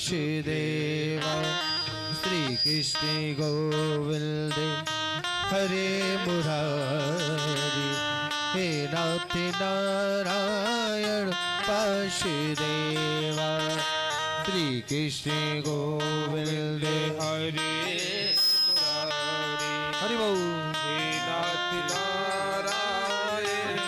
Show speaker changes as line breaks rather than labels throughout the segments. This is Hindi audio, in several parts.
वासुदेव श्री कृष्ण गोविंद हरे मुरारी हे नाथ नारायण वासुदेव श्री कृष्ण गोविंद
हरे मुरारी
हरि बोल।
हे नाथ नारायण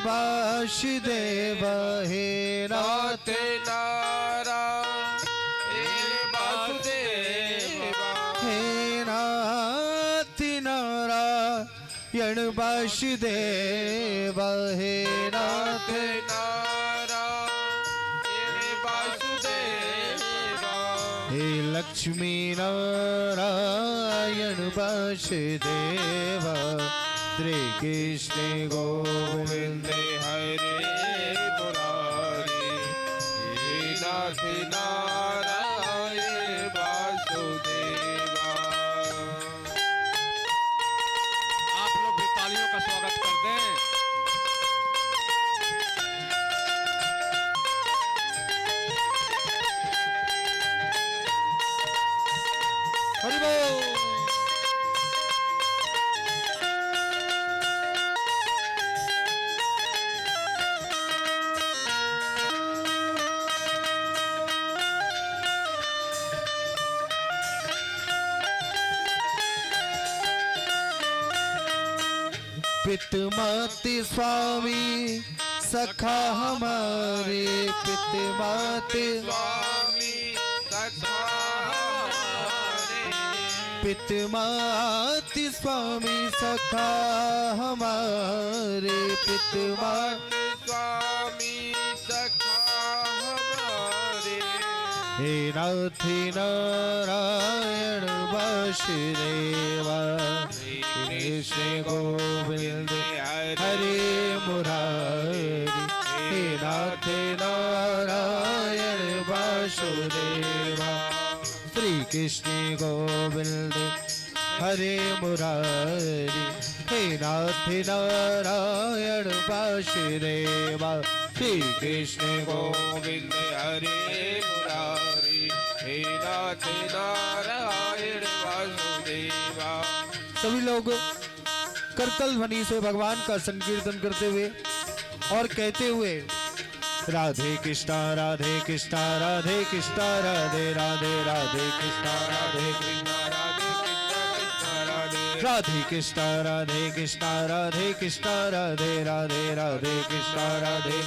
वासुदेवा
हे नाथ नारायण वासुदेव हे नाथ
नारायण वासुदेवा
हे नाथ नारायण वासुदेव हे नाथ
नारायण वासुदेवा
हे लक्ष्मी नारायण वासुदेव श्री कृष्ण गोविंद
हरे मुरारी हे नाथ नारायण वासुदेवा।
आप लोग भी तालियों का स्वागत कर दें।
हरि बोल। पितमाते स्वामी सखा हमारे पितमाते
स्वामी सखा हमारे
पितमाते स्वामी सखा हमारे पितमाते
स्वामी सखा हमारे
हे नाथ नारायण वासुदेव कृष्ण गोविंद हरे मुरारी हे नाथ नारायण वासुदेव श्री कृष्ण गोविंद हरे मुरारी हे नाथ नारायण वासुदेव श्री कृष्ण
गोविंद हरे मुरारी हे नाथ नारायण वासुदेवा।
सभी लोग करतल ध्वनि से भगवान का संकीर्तन करते हुए और कहते हुए राधे कृष्णा राधे कृष्णा राधे कृष्णा राधे राधे राधे कृष्णा राधे कृष्णा राधे कृष्णा राधे कृष्णा राधे कृष्णा राधे राधे राधे कृष्णा राधे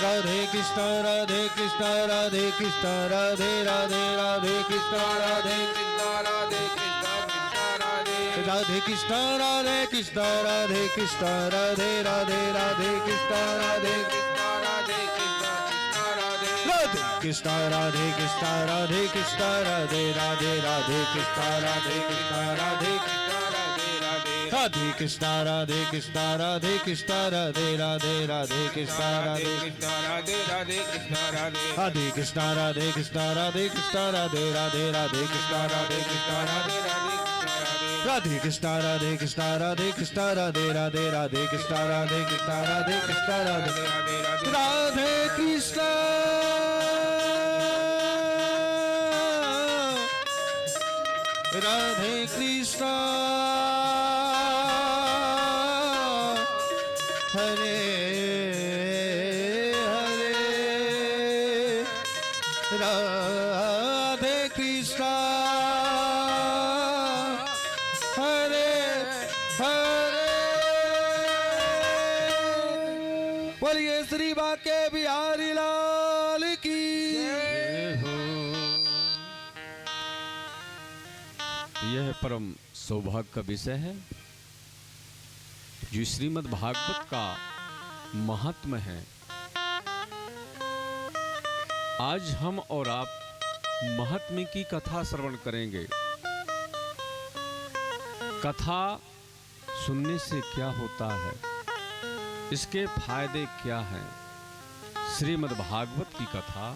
राधे कृष्णा राधे कृष्णा राधे कृष्णा राधे राधे राधे कृष्णा राधे राधे कृष्णा राधे कृष्णा राधे कृष्णा राधे राधे राधे कृष्णा राधे राधे कृष्णा राधे कृष्णा राधे कृष्णा राधे राधे राधे कृष्णा राधे कृष्णा राधे राधे कृष्णा राधे कृष्णा राधे कृष्णा राधे राधे राधे कृष्णा राधे राधे कृष्णा राधे कृष्णा राधे कृष्णा राधे राधे राधे कृष्णा राधे कृष्णा राधे राधे कृष्णा राधे कृष्णा राधे कृष्णा राधे राधे राधे कृष्णा राधे कृष्णा राधे कृष्णा राधे राधे कृष्णा राधे कृष्णा हरे हरे राधे कृष्णा हरे हरे। बोलिए श्री बांके बिहारी लाल की जय हो।
यह परम सौभाग्य का विषय है जो श्रीमद् भागवत का महात्म्य है। आज हम और आप महात्म्य की कथा श्रवण करेंगे। कथा सुनने से क्या होता है, इसके फायदे क्या हैं, श्रीमद् भागवत की कथा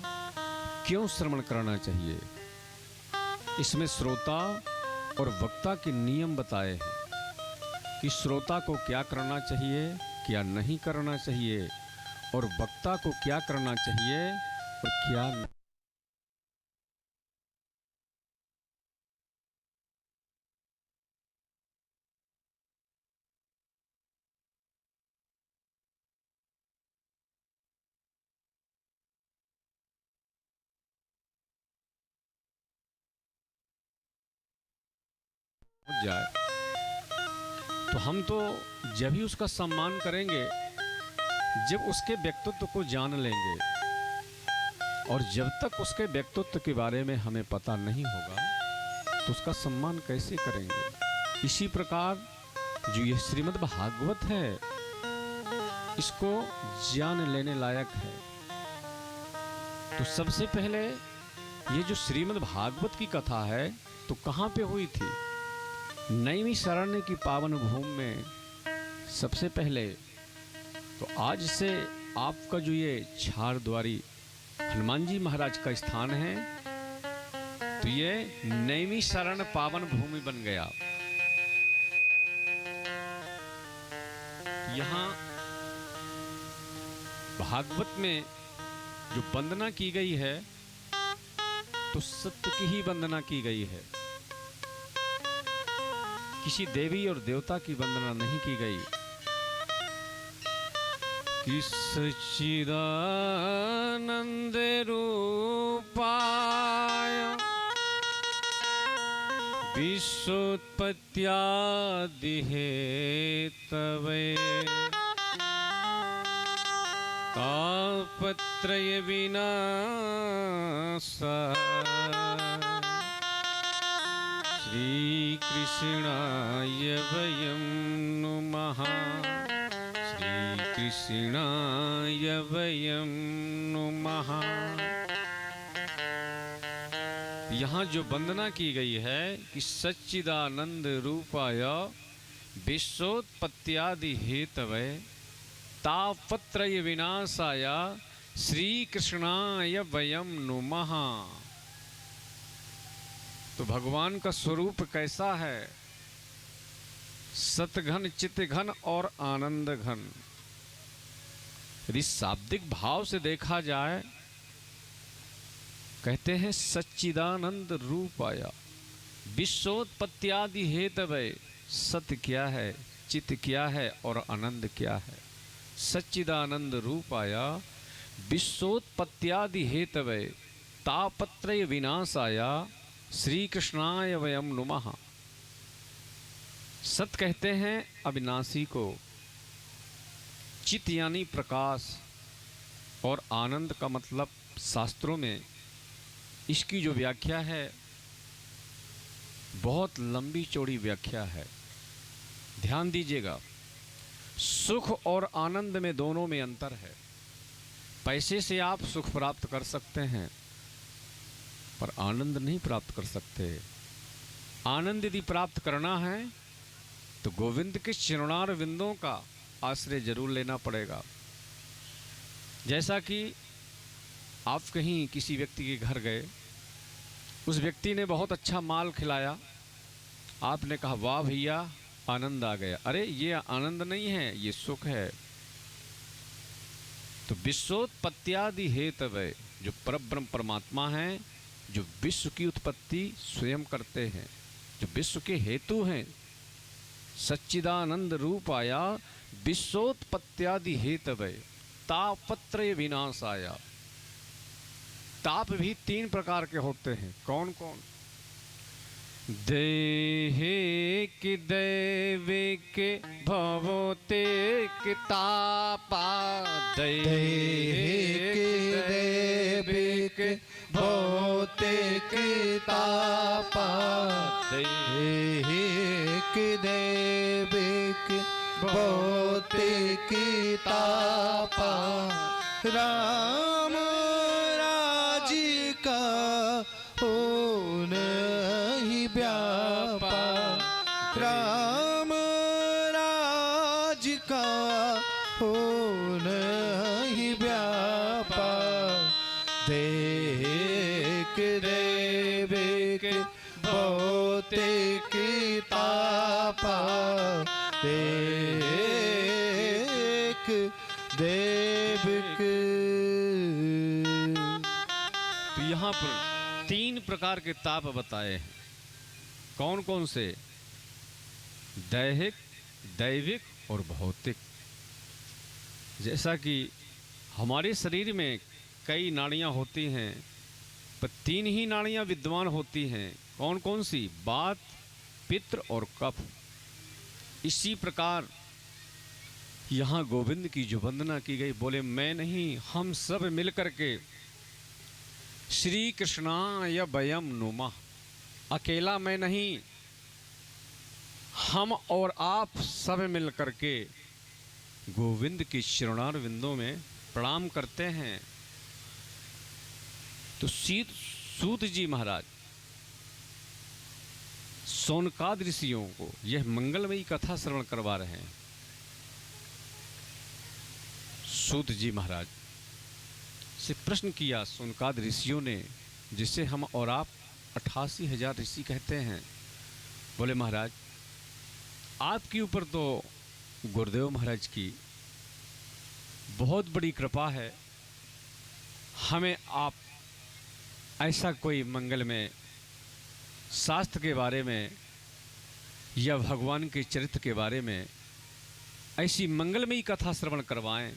क्यों श्रवण करना चाहिए, इसमें श्रोता और वक्ता के नियम बताए हैं। कि श्रोता को क्या करना चाहिए, क्या नहीं करना चाहिए, और वक्ता को क्या करना चाहिए और क्या नहीं। जाए तो हम तो जब ही उसका सम्मान करेंगे जब उसके व्यक्तित्व को जान लेंगे, और जब तक उसके व्यक्तित्व के बारे में हमें पता नहीं होगा तो उसका सम्मान कैसे करेंगे। इसी प्रकार जो ये श्रीमद् भागवत है इसको जान लेने लायक है। तो सबसे पहले ये जो श्रीमद् भागवत की कथा है तो कहाँ पे हुई थी? नैमिषारण्य की पावन भूमि में। सबसे पहले तो आज से आपका जो ये झारद्वारी हनुमान जी महाराज का स्थान है तो ये नैमिषारण्य पावन भूमि बन गया। यहाँ भागवत में जो वंदना की गई है तो सत्य की ही वंदना की गई है, किसी देवी और देवता की वंदना नहीं की गई। कि सच्चिदानंद रूपाय विश्वोत्पत्त्यादि हेतवे तापत्रय विनाशाय श्री कृष्णाय वयं नुमः, श्री कृष्णाय वयं नुमः। यहाँ जो वंदना की गई है कि सच्चिदानंद रूपाय विश्वोत्पत्त्यादि हेतवे तापत्रय विनाशाय श्री कृष्णाय वयं नुमः। तो भगवान का स्वरूप कैसा है? सतघन, चित्तघन और आनंद घन। यदि शाब्दिक भाव से देखा जाए कहते हैं सच्चिदानंद रूपाया विश्वोत्पत्त्यादि हेतवे। सत्य क्या है, चित्त क्या है और आनंद क्या है? सच्चिदानंद रूपाया विश्वोत्पत्त्यादि हेतवे तापत्रय विनाशाया श्री कृष्णाय वयं नुमः। सत कहते हैं अविनाशी को, चित यानी प्रकाश, और आनंद का मतलब शास्त्रों में इसकी जो व्याख्या है बहुत लंबी चौड़ी व्याख्या है। ध्यान दीजिएगा, सुख और आनंद में दोनों में अंतर है। पैसे से आप सुख प्राप्त कर सकते हैं पर आनंद नहीं प्राप्त कर सकते। आनंद यदि प्राप्त करना है तो गोविंद के चरणार विंदों का आश्रय जरूर लेना पड़ेगा। जैसा कि आप कहीं किसी व्यक्ति के घर गए, उस व्यक्ति ने बहुत अच्छा माल खिलाया, आपने कहा वाह भैया आनंद आ गया। अरे ये आनंद नहीं है, ये सुख है। तो विश्वोत्पत्त्यादि हेतवे, जो परब्रह्म परमात्मा हैं, जो विश्व की उत्पत्ति स्वयं करते हैं, जो विश्व के हेतु हैं, सच्चिदानंद रूपाया विश्वोत्पत्त्यादि हेतवे तापत्रय विनाशाया। ताप भी 3 प्रकार के होते हैं। कौन कौन? देहिक दैविक भौतिक तापा।
दैहिक दैविक भौतिक तापा। दैहिक दैविक भौतिक तापा। राम राज्य का हो नहीं व्यापा। राम राज्य का हो नहीं व्यापा। देहिक दैविक भौतिक तापा। देख देविक।
तो यहाँ पर 3 प्रकार के ताप बताए हैं। कौन कौन से? दैहिक, दैविक और भौतिक। जैसा कि हमारे शरीर में कई नाड़ियाँ होती हैं, पर 3 ही नाड़ियाँ विद्यमान होती हैं। कौन कौन सी? वात, पित्त और कफ। इसी प्रकार यहाँ गोविंद की जो वंदना की गई, बोले मैं नहीं, हम सब मिलकर के श्री कृष्णाय वयं नुमः। अकेला मैं नहीं, हम और आप सब मिलकर के गोविंद के चरणारविंदों में प्रणाम करते हैं। तो सूत जी महाराज सोनकाद ऋषियों को यह मंगलमयी कथा श्रवण करवा रहे हैं। सूत जी महाराज से प्रश्न किया सोनकाद ऋषियों ने, जिसे हम और आप 88,000 ऋषि कहते हैं। बोले महाराज, आपके ऊपर तो गुरुदेव महाराज की बहुत बड़ी कृपा है। हमें आप ऐसा कोई मंगल में शास्त्र के बारे में या भगवान के चरित्र के बारे में ऐसी मंगलमयी कथा श्रवण करवाएं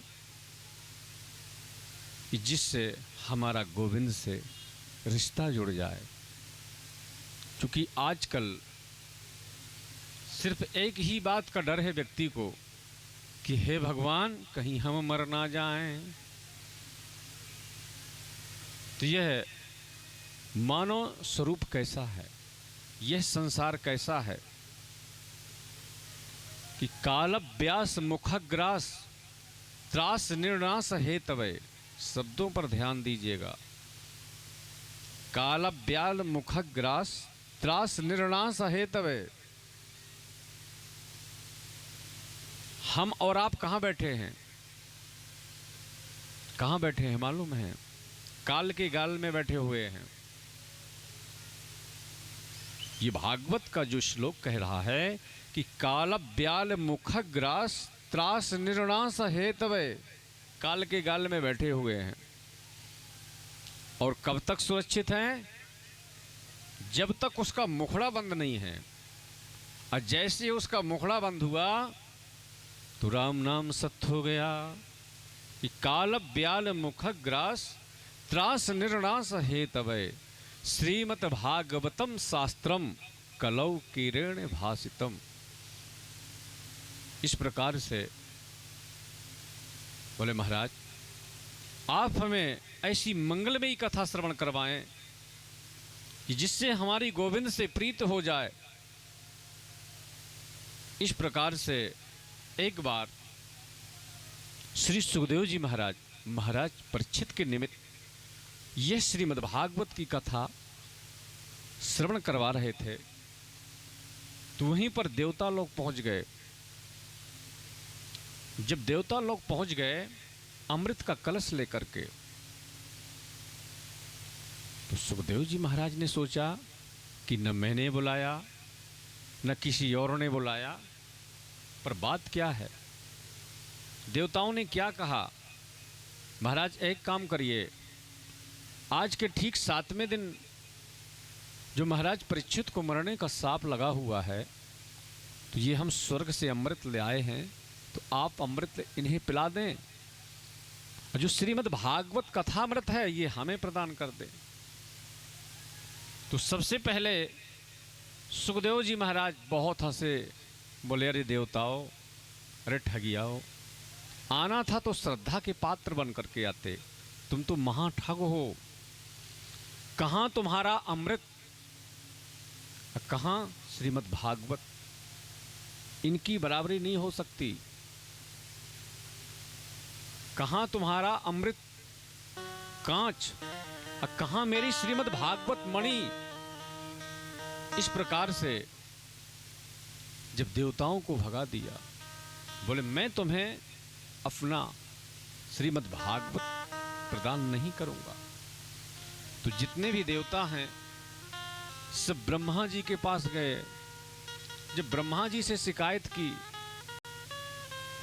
कि जिससे हमारा गोविंद से रिश्ता जुड़ जाए। क्योंकि आजकल सिर्फ एक ही बात का डर है व्यक्ति को कि हे भगवान कहीं हम मर ना जाएं। तो यह मानव स्वरूप कैसा है, यह संसार कैसा है कि काल व्यास मुखग्रास त्रास निर्नाश हेतवे। शब्दों पर ध्यान दीजिएगा। काल व्याल मुखग्रास त्रास निर्नाश हेतवे। हम और आप कहाँ बैठे हैं? कहाँ बैठे हैं मालूम है? काल के गाल में बैठे हुए हैं। ये भागवत का जो श्लोक कह रहा है कि काल व्याल मुखग्रास त्रास निर्नाश हेतवे। काल के गाल में बैठे हुए हैं। और कब तक सुरक्षित हैं? जब तक उसका मुखड़ा बंद नहीं है। और जैसे उसका मुखड़ा बंद हुआ तो राम नाम सत्य हो गया कि काल व्याल मुखग्रास त्रास निर्नाश हेतवे श्रीमद् भागवतम शास्त्रम कलौ किरेण भासितम। इस प्रकार से बोले महाराज, आप हमें ऐसी मंगलमयी कथा श्रवण करवाएं कि जिससे हमारी गोविंद से प्रीत हो जाए। इस प्रकार से एक बार श्री सुखदेव जी महाराज परीक्षित के निमित्त यह श्रीमद् भागवत की कथा श्रवण करवा रहे थे। तो वहीं पर देवता लोग पहुंच गए। जब देवता लोग पहुंच गए अमृत का कलश लेकर के, तो सुखदेव जी महाराज ने सोचा कि न मैंने बुलाया न किसी और ने बुलाया, पर बात क्या है? देवताओं ने क्या कहा? महाराज एक काम करिए, आज के ठीक 7वें दिन जो महाराज परीक्षित को मरने का साप लगा हुआ है, तो ये हम स्वर्ग से अमृत ले आए हैं, तो आप अमृत इन्हें पिला दें। और जो श्रीमद् भागवत कथामृत है ये हमें प्रदान कर दें। तो सबसे पहले सुखदेव जी महाराज बहुत हंसे। बोले अरे देवताओ, अरे ठगियाओ, आना था तो श्रद्धा के पात्र बन करके आते, तुम तो महाठग हो। कहाँ तुम्हारा अमृत, कहाँ श्रीमद् भागवत, इनकी बराबरी नहीं हो सकती। कहाँ तुम्हारा अमृत कांच, कहाँ मेरी श्रीमद् भागवत मणि। इस प्रकार से जब देवताओं को भगा दिया, बोले मैं तुम्हें अपना श्रीमद् भागवत प्रदान नहीं करूंगा। तो जितने भी देवता हैं सब ब्रह्मा जी के पास गए। जब ब्रह्मा जी से शिकायत की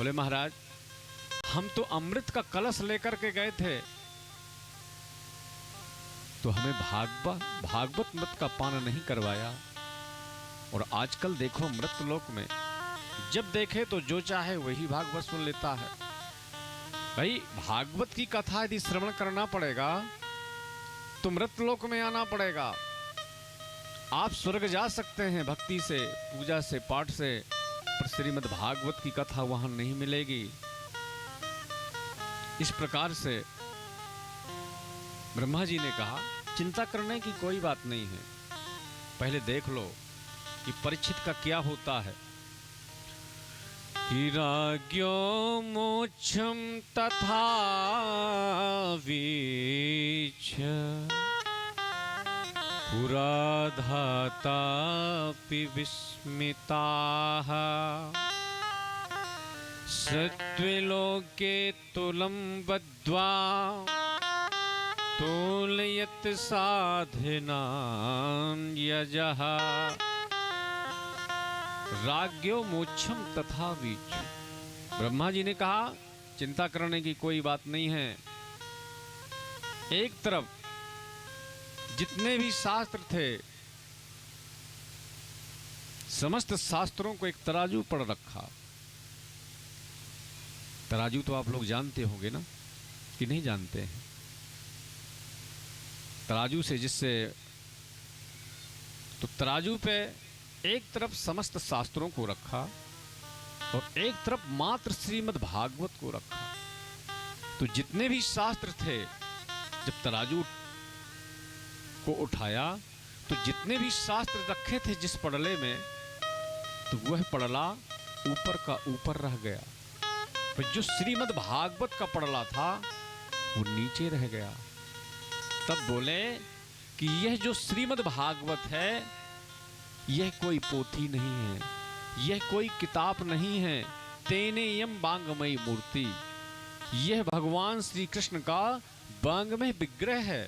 बोले महाराज हम तो अमृत का कलश लेकर के गए थे, तो हमें भागवत मृत का पान नहीं करवाया। और आजकल देखो मृतलोक में जब देखे तो जो चाहे वही भागवत सुन लेता है। भाई भागवत की कथा यदि श्रवण करना पड़ेगा तो मृतलोक में आना पड़ेगा। आप स्वर्ग जा सकते हैं भक्ति से, पूजा से, पाठ से, पर श्रीमद् भागवत की कथा वहां नहीं मिलेगी। इस प्रकार से ब्रह्मा जी ने कहा चिंता करने की कोई बात नहीं है, पहले देख लो कि परीक्षित का क्या होता है। कि राज्ञो मोक्षम तथा वीच पुराधातापि विस्मिताः सत्त्वलोके तुलं बद्ध्वा तुलयत साधनां यजः। राज्ञो मोक्षम तथा वीच। ब्रह्मा जी ने कहा चिंता करने की कोई बात नहीं है। एक तरफ जितने भी शास्त्र थे समस्त शास्त्रों को एक तराजू पर रखा। तराजू तो आप लोग जानते होंगे ना कि नहीं जानते हैं? तराजू से जिससे तो तराजू पे एक तरफ समस्त शास्त्रों को रखा और एक तरफ मात्र श्रीमद् भागवत को रखा। तो जितने भी शास्त्र थे जब तराजू को उठाया तो जितने भी शास्त्र रखे थे जिस पड़ले में, तो वह पड़ला ऊपर का ऊपर रह गया, पर जो श्रीमद् भागवत का पड़ला था वो नीचे रह गया। तब बोले कि यह जो श्रीमद् भागवत है यह कोई पोथी नहीं है, यह कोई किताब नहीं है। तेने यम बांगमयी मूर्ति, यह भगवान श्री कृष्ण का बांगमय विग्रह है।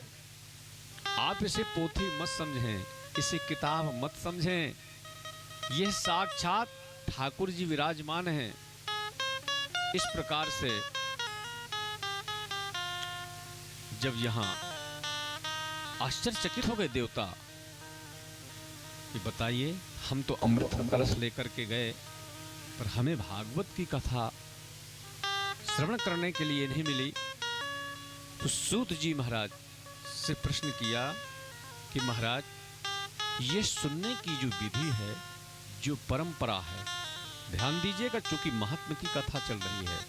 आप इसे पोथी मत समझें, इसे किताब मत समझें, यह साक्षात ठाकुर जी विराजमान हैं। इस प्रकार से जब यहां आश्चर्यचकित हो गए देवता कि बताइए हम तो अमृत का कलश लेकर के गए पर हमें भागवत की कथा श्रवण करने के लिए नहीं मिली। तो सूत जी महाराज से प्रश्न किया कि महाराज ये सुनने की जो विधि है, जो परंपरा है, ध्यान दीजिएगा चूंकि महात्मा की कथा चल रही है,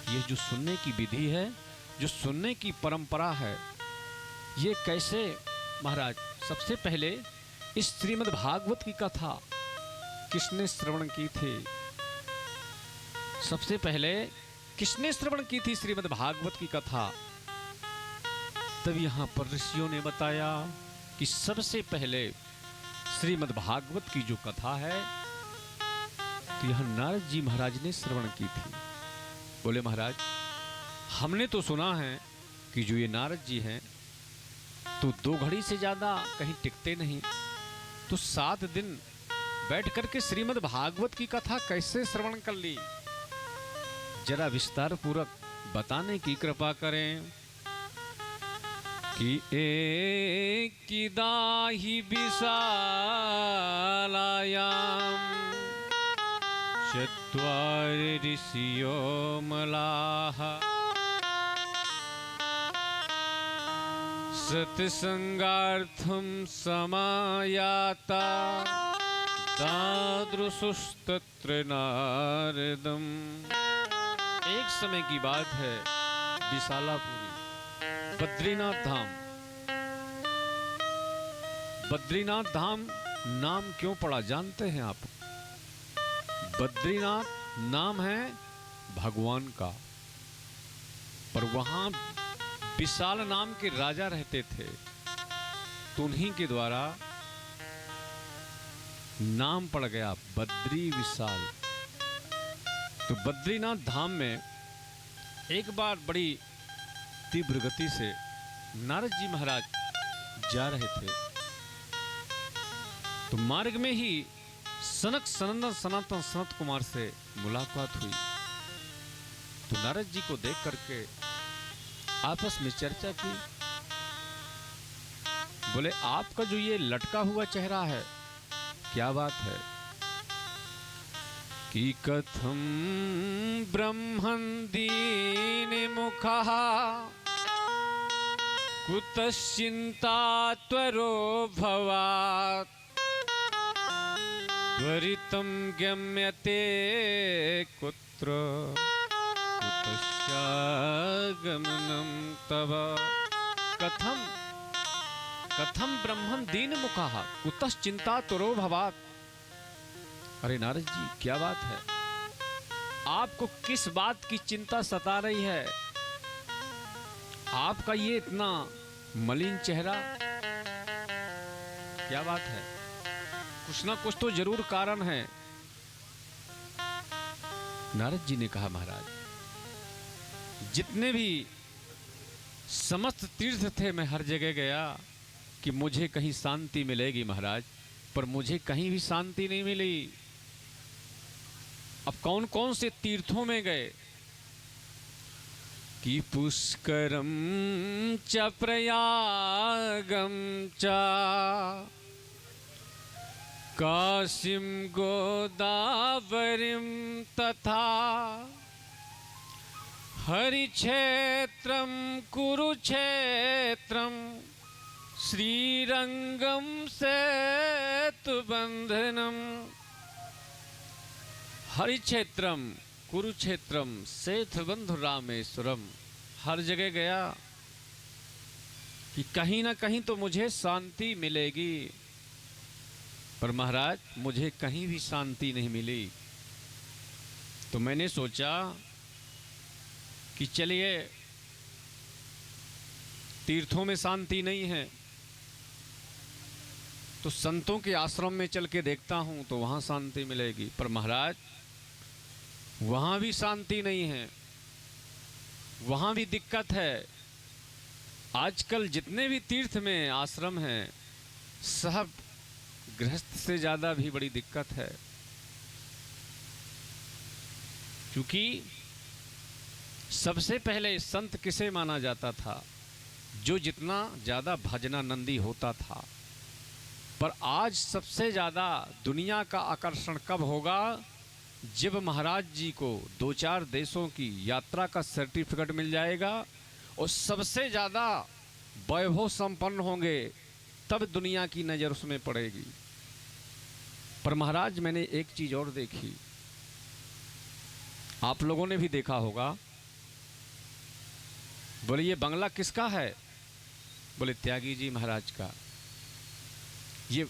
ये जो सुनने की विधि है, जो सुनने की परंपरा है, ये कैसे महाराज? सबसे पहले इस श्रीमद् भागवत की कथा किसने श्रवण की थी? सबसे पहले किसने श्रवण की थी श्रीमद् भागवत की कथा? तब यहां पर ऋषियों ने बताया कि सबसे पहले श्रीमद् भागवत की जो कथा है तो यह नारद जी महाराज ने श्रवण की थी। बोले महाराज हमने तो सुना है कि जो ये नारद जी हैं तो 2 घड़ी से ज्यादा कहीं टिकते नहीं, तो 7 दिन बैठ करके श्रीमद् भागवत की कथा कैसे श्रवण कर ली? जरा विस्तार पूर्वक बताने की कृपा करें। कि एकिदाहि विशालायां चत्वारि ऋषियो मलाः सत्संगार्थं समायाता तादृशस्तत्र नारदम्। एक समय की बात है, विशालापुरी बद्रीनाथ धाम। बद्रीनाथ धाम नाम क्यों पड़ा जानते हैं आप? बद्रीनाथ नाम है भगवान का, पर वहां विशाल नाम के राजा रहते थे, तो उन्हीं के द्वारा नाम पड़ गया बद्री विशाल। तो बद्रीनाथ धाम में एक बार बड़ी तीव्र गति से नारद जी महाराज जा रहे थे, तो मार्ग में ही सनक सनंदन सनातन सनत कुमार से मुलाकात हुई। तो नारद जी को देख करके आपस में चर्चा की। बोले आपका जो ये लटका हुआ चेहरा है, क्या बात है? कि कथम ब्रह्मन् दीन मुखः कुतश्चिन्ता त्वरो भवात् त्वरितं गम्यते कुत्र कुतश्चागमनं तव। कथम ब्रह्मन् दीन मुखः कुतश्चिन्ता त्वरो भवात्। अरे नारद जी क्या बात है, आपको किस बात की चिंता सता रही है? आपका ये इतना मलिन चेहरा, क्या बात है? कुछ ना कुछ तो जरूर कारण है। नारद जी ने कहा महाराज, जितने भी समस्त तीर्थ थे मैं हर जगह गया कि मुझे कहीं शांति मिलेगी महाराज, पर मुझे कहीं भी शांति नहीं मिली। अब कौन कौन से तीर्थों में गए कि पुष्करम च प्रयागम च काशीं गोदावरीं तथा हरिक्षेत्रम कुरुक्षेत्रम श्रीरंगम सेतुबंधनम। हरिक्षेत्रम कुरुक्षेत्रम सेतुबंधु रामेश्वरम, हर जगह गया कि कहीं ना कहीं तो मुझे शांति मिलेगी, पर महाराज मुझे कहीं भी शांति नहीं मिली। तो मैंने सोचा कि चलिए, तीर्थों में शांति नहीं है तो संतों के आश्रम में चल के देखता हूं तो वहां शांति मिलेगी। पर महाराज वहां भी शांति नहीं है, वहां भी दिक्कत है। आजकल जितने भी तीर्थ में आश्रम हैं, सब गृहस्थ से ज्यादा भी बड़ी दिक्कत है। क्योंकि सबसे पहले संत किसे माना जाता था? जो जितना ज्यादा भजनानंदी होता था। पर आज सबसे ज्यादा दुनिया का आकर्षण कब होगा? जब महाराज जी को 2-4 देशों की यात्रा का सर्टिफिकेट मिल जाएगा और सबसे ज्यादा वैभव संपन्न होंगे, तब दुनिया की नजर उसमें पड़ेगी। पर महाराज मैंने एक चीज और देखी, आप लोगों ने भी देखा होगा। बोले ये बंगला किसका है? बोले त्यागी जी महाराज का। ये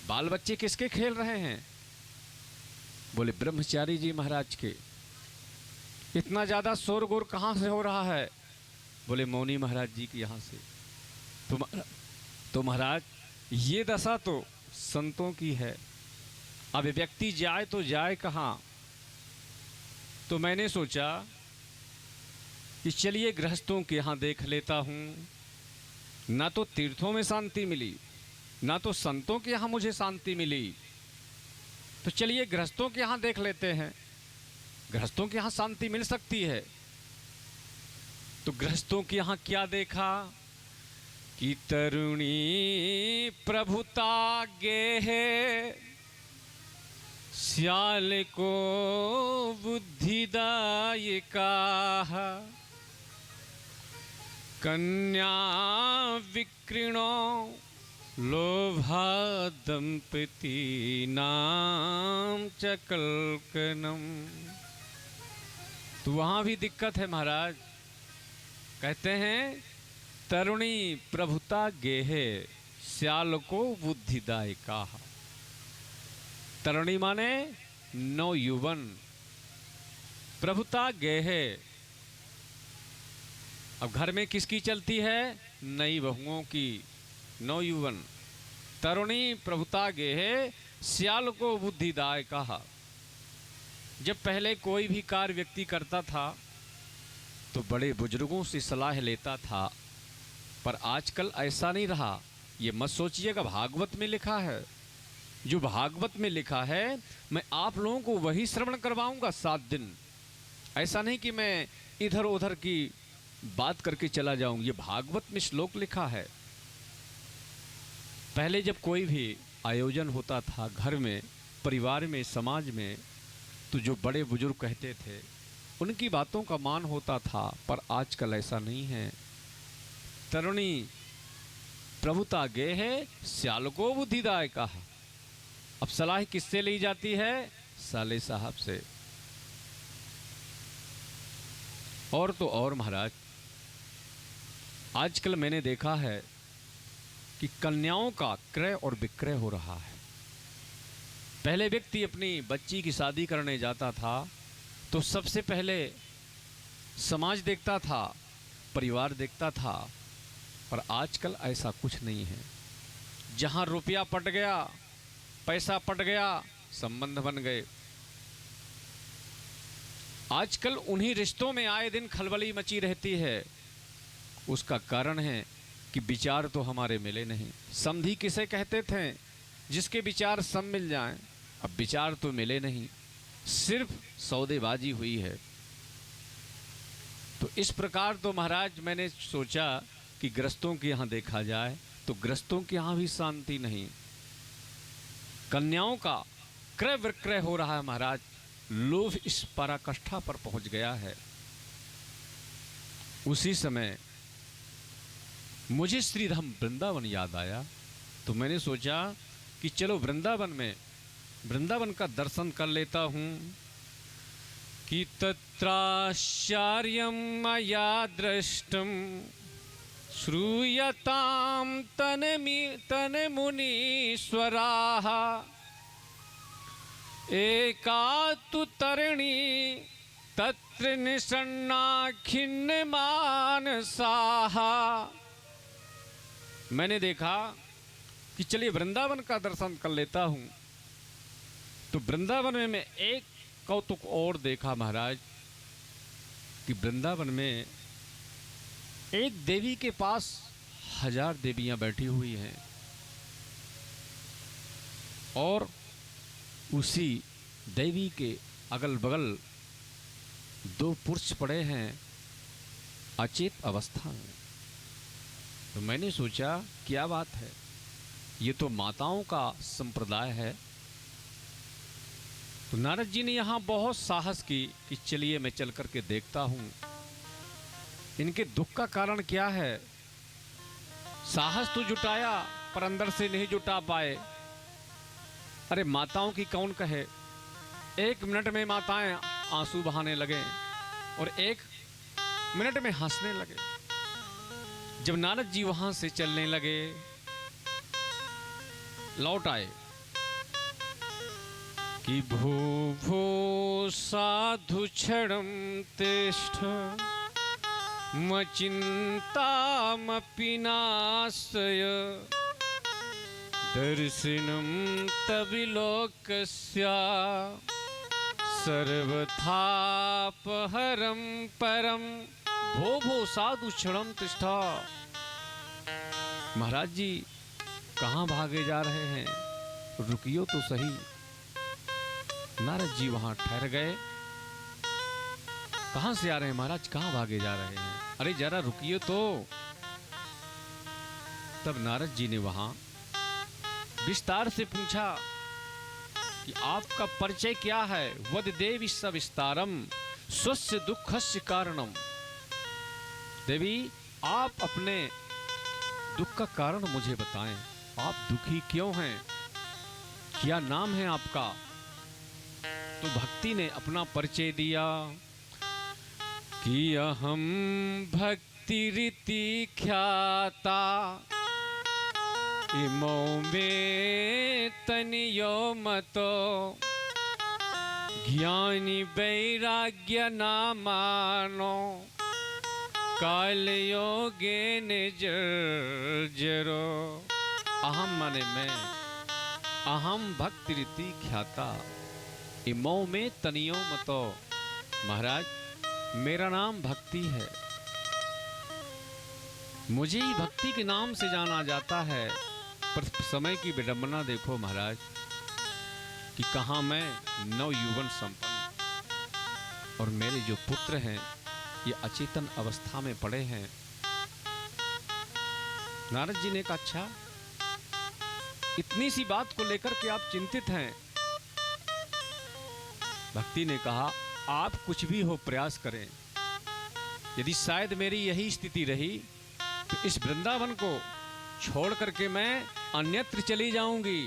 बाल बच्चे किसके खेल रहे हैं? बोले ब्रह्मचारी जी महाराज के। इतना ज्यादा शोरगुल कहां से हो रहा है? बोले मौनी महाराज जी की यहां से। तो महाराज ये दशा तो संतों की है। अब व्यक्ति जाए तो जाए कहां? तो मैंने सोचा कि चलिए गृहस्थों के यहां देख लेता हूं। ना तो तीर्थों में शांति मिली, ना तो संतों के यहां मुझे शांति मिली, तो चलिए गृहस्थों के यहां देख लेते हैं, गृहस्थों के यहां शांति मिल सकती है। तो गृहस्थों के यहां क्या देखा कि तरुणी प्रभुता गेहे श्याल को बुद्धिदायिका कन्या विकृणो लोभा दंपति नाम च कल्कनम। तो वहां भी दिक्कत है महाराज। कहते हैं तरुणी प्रभुता गेहे श्याल को बुद्धिदायिका। तरुणी माने नौ युवन, प्रभुता गेहे। अब घर में किसकी चलती है? नई बहुओं की, नौ युवन। तरुणी प्रभुता गेहे श्याल को बुद्धिदाय कहा। जब पहले कोई भी कार्य व्यक्ति करता था तो बड़े बुजुर्गों से सलाह लेता था, पर आजकल ऐसा नहीं रहा। ये मत सोचिएगा भागवत में लिखा है, जो भागवत में लिखा है मैं आप लोगों को वही श्रवण करवाऊंगा 7 दिन। ऐसा नहीं कि मैं इधर उधर की बात करके चला जाऊं। ये भागवत में श्लोक लिखा है। पहले जब कोई भी आयोजन होता था घर में, परिवार में, समाज में, तो जो बड़े बुजुर्ग कहते थे उनकी बातों का मान होता था। पर आजकल ऐसा नहीं है। तरुणी प्रभुता गे है, स्याल को बुद्धिदाय कहा। अब सलाह किससे ली जाती है? साले साहब से। और तो और महाराज, आजकल मैंने देखा है कि कन्याओं का क्रय और विक्रय हो रहा है। पहले व्यक्ति अपनी बच्ची की शादी करने जाता था तो सबसे पहले समाज देखता था, परिवार देखता था। पर आजकल ऐसा कुछ नहीं है। जहां रुपया पट गया, पैसा पट गया, संबंध बन गए। आजकल उन्हीं रिश्तों में आए दिन खलबली मची रहती है। उसका कारण है कि विचार तो हमारे मिले नहीं। समधी किसे कहते थे? जिसके विचार सब मिल जाएं। अब विचार तो मिले नहीं, सिर्फ सौदेबाजी हुई है। तो इस प्रकार तो महाराज मैंने सोचा कि गृहस्थों के यहाँ देखा जाए तो गृहस्थों के यहाँ भी शांति नहीं। कन्याओं का क्रय विक्रय हो रहा है महाराज। लोभ इस पराकाष्ठा पर पहुंच गया है। उसी समय मुझे श्रीधाम वृंदावन याद आया। तो मैंने सोचा कि चलो वृंदावन का दर्शन कर लेता हूं। कि तत्राश्चर्यं मया दृष्टं श्रूयतां तन्मुनीश्वराः एका तु तरिणी तत्र निषण्णा खिन्नमानसाः। मैंने देखा कि चलिए वृंदावन का दर्शन कर लेता हूं। तो वृंदावन में मैं एक कौतुक और देखा महाराज कि वृंदावन में एक देवी के पास 1000 देवियां बैठी हुई हैं और उसी देवी के अगल बगल 2 पुरुष पड़े हैं अचेत अवस्था में। तो मैंने सोचा क्या बात है, ये तो माताओं का संप्रदाय है। तो नारद जी ने यहाँ बहुत साहस की कि चलिए मैं चल करके देखता हूँ इनके दुख का कारण क्या है। साहस तो जुटाया पर अंदर से नहीं जुटा पाए। अरे माताओं की कौन कहे, 1 मिनट में माताएं आंसू बहाने लगे और 1 मिनट में हंसने लगे। जब नारद जी वहां से चलने लगे, लौट आए कि भो भो साधु क्षणं तिष्ठ मचिन्तामपि नाशय दर्शनं तविलोकस्य सर्वथापहरं परम। भो भो साधु क्षणं तिष्ठ। महाराज जी कहाँ भागे जा रहे हैं, रुकियो तो सही। नारद जी वहां ठहर गए। कहां से आ रहे हैं महाराज, कहां भागे जा रहे हैं, अरे जरा रुकिए तो। तब नारद जी ने वहां विस्तार से पूछा कि आपका परिचय क्या है। वद देवी सविस्तारम स्वस्य दुखस्य कारणम। देवी आप अपने दुख का कारण मुझे बताएं, आप दुखी क्यों हैं, क्या नाम है आपका। तो भक्ति ने अपना परिचय दिया कि अहम भक्ति रीति ख्याता इमो में तनियो मतो ज्ञानी वैराग्य नामानो काल योगे निर्जरो। अहम माने मैं, अहम भक्ति रीति ख्याता इमो में तनियो मतो। महाराज मेरा नाम भक्ति है, मुझे ही भक्ति के नाम से जाना जाता है। पर समय की विडंबना देखो महाराज कि कहाँ मैं नव युवन संपन्न। और मेरे जो पुत्र हैं ये अचेतन अवस्था में पड़े हैं। नारद जी ने कहा, अच्छा इतनी सी बात को लेकर के आप चिंतित हैं। भक्ति ने कहा, आप कुछ भी हो प्रयास करें, यदि शायद मेरी यही स्थिति रही तो इस वृंदावन को छोड़ करके मैं अन्यत्र चली जाऊंगी।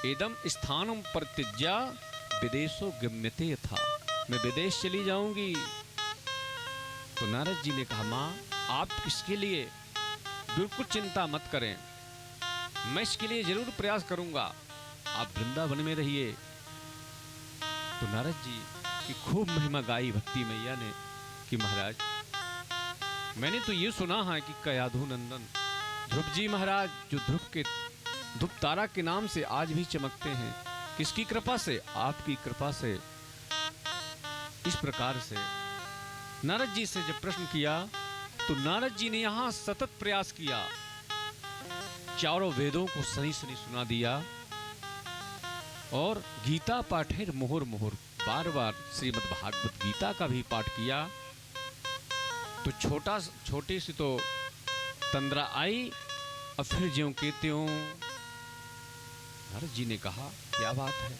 इदम स्थानम परित्यज्य विदेशो गम्यते था, मैं विदेश चली जाऊंगी। तो नारद जी ने कहा, माँ आप इसके लिए बिल्कुल चिंता मत करें, मैं इसके लिए जरूर प्रयास करूंगा, आप वृंदावन में रहिए। तो नारद जी की खूब महिमा गाई भक्ति मैया ने कि महाराज मैंने तो ये सुना है कि कयाधु नंदन ध्रुव जी महाराज जो ध्रुव तारा के नाम से आज भी चमकते हैं, किसकी कृपा से? आपकी कृपा से। इस प्रकार से नारद जी से जब प्रश्न किया तो नारद जी ने यहां सतत प्रयास किया, चारों वेदों को सही सही सुना दिया और गीता पाठेर मुहुर मुहुर, बार बार श्रीमद् भागवत गीता का भी पाठ किया। तो छोटी सी तो तंद्रा आई और फिर ज्यों के त्यों। नारद जी ने कहा, क्या बात है,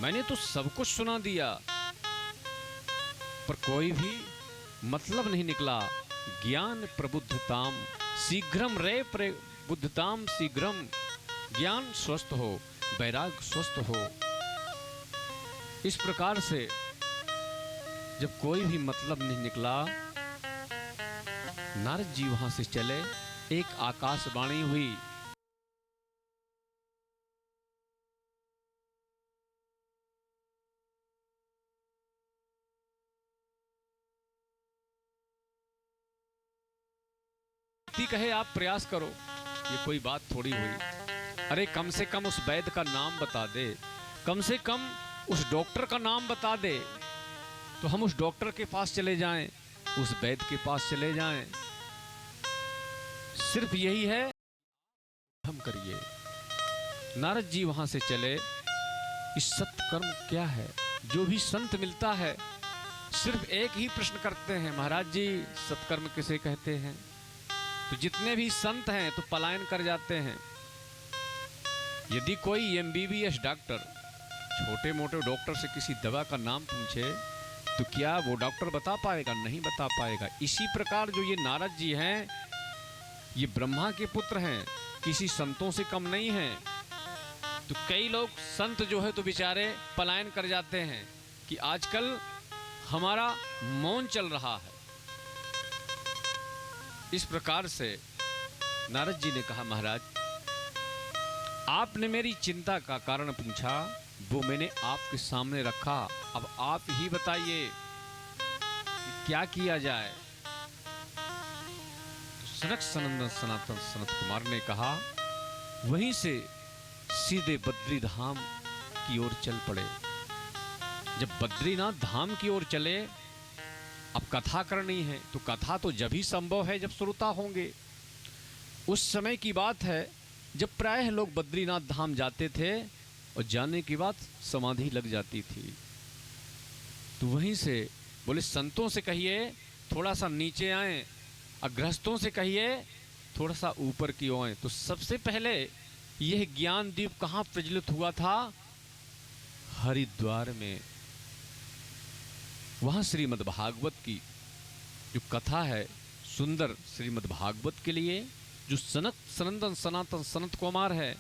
मैंने तो सब कुछ सुना दिया पर कोई भी मतलब नहीं निकला। ज्ञान प्रबुद्धताम शीघ्रम रे प्रबुद्धताम शीघ्रम, ज्ञान स्वस्थ हो, वैराग स्वस्थ हो। इस प्रकार से जब कोई भी मतलब नहीं निकला, नारद जी वहां से चले। एक आकाशवाणी हुई, कहे आप प्रयास करो, ये कोई बात थोड़ी हुई। अरे कम से कम उस वैद्य का नाम बता दे, कम से कम उस डॉक्टर का नाम बता दे तो हम उस डॉक्टर के पास चले जाएं, उस वैद्य के पास चले जाएं। सिर्फ यही है, हम करिए। नारद जी वहां से चले। इस सत्कर्म क्या है? जो भी संत मिलता है सिर्फ एक ही प्रश्न करते हैं, महाराज जी सत्कर्म किसे कहते हैं? तो जितने भी संत हैं तो पलायन कर जाते हैं। यदि कोई MBBS डॉक्टर छोटे मोटे डॉक्टर से किसी दवा का नाम पूछे तो क्या वो डॉक्टर बता पाएगा? नहीं बता पाएगा। इसी प्रकार जो ये नारद जी हैं, ये ब्रह्मा के पुत्र हैं, किसी संतों से कम नहीं हैं। तो कई लोग संत जो है तो बेचारे पलायन कर जाते हैं कि आजकल हमारा मौन चल रहा है। इस प्रकार से नारद जी ने कहा, महाराज आपने मेरी चिंता का कारण पूछा, वो मैंने आपके सामने रखा। अब आप ही बताइए कि क्या किया जाए। तो सनक सनंदन सनातन सनत कुमार ने कहा, वहीं से सीधे बद्री धाम की ओर चल पड़े। जब बद्रीनाथ धाम की ओर चले, अब कथा करनी है तो कथा तो जब ही संभव है जब श्रोता होंगे। उस समय की बात है जब प्रायः लोग बद्रीनाथ धाम जाते थे और जाने के बाद समाधि लग जाती थी। तो वहीं से बोले संतों से कहिए थोड़ा सा नीचे आए, और गृहस्थों से कहिए थोड़ा सा ऊपर की ओर आए। तो सबसे पहले यह ज्ञान दीप कहाँ प्रज्वलित हुआ था? हरिद्वार में। वहाँ श्रीमद् भागवत की जो कथा है, सुंदर श्रीमद् भागवत के लिए जो सनंदन सनातन सनत कुमार है,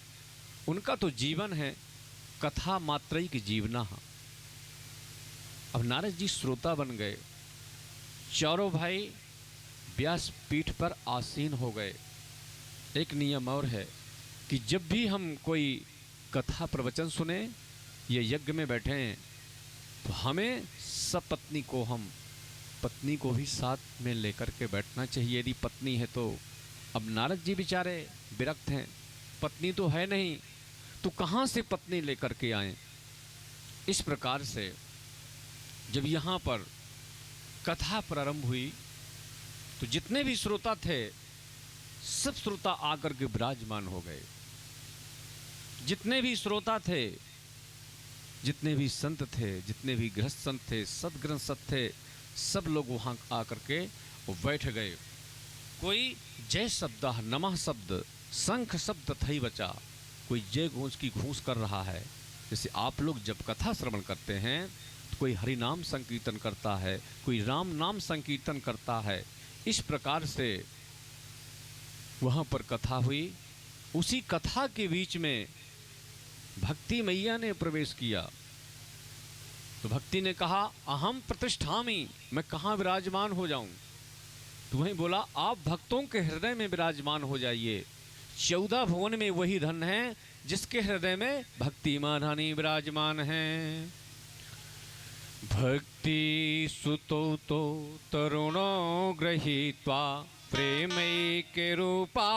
उनका तो जीवन है कथा मात्रई की जीवना। अब नारद जी श्रोता बन गए, चारों भाई व्यास पीठ पर आसीन हो गए। एक नियम और है कि जब भी हम कोई कथा प्रवचन सुने, ये यज्ञ में बैठे हैं, तो हमें सपत्नी को, हम पत्नी को भी साथ में लेकर के बैठना चाहिए यदि पत्नी है तो। अब नारद जी बेचारे विरक्त हैं, पत्नी तो है नहीं, तो कहाँ से पत्नी लेकर के आए? इस प्रकार से जब यहाँ पर कथा प्रारंभ हुई तो जितने भी श्रोता थे सब श्रोता आकर के विराजमान हो गए। जितने भी श्रोता थे, जितने भी संत थे, जितने भी गृहस्थ संत थे, सदगृहस्थ थे, सब लोग वहाँ आकर के वो बैठ गए। कोई जय शब्द, नमः शब्द, शंख शब्द थई बचा, कोई जय घूस की घूस कर रहा है। जैसे आप लोग जब कथा श्रवण करते हैं तो कोई हरि नाम संकीर्तन करता है, कोई राम नाम संकीर्तन करता है। इस प्रकार से वहाँ पर कथा हुई। उसी कथा के बीच में भक्ति मैया ने प्रवेश किया। तो भक्ति ने कहा अहम प्रतिष्ठामि, मैं कहाँ विराजमान हो जाऊं। तो वहीं बोला आप भक्तों के हृदय में विराजमान हो जाइए। 14 भुवन में वही धन है जिसके हृदय में भक्ति माधानी विराजमान है। भक्ति सुतो तो तरुणो गृहीत्वा प्रेमैके रूपा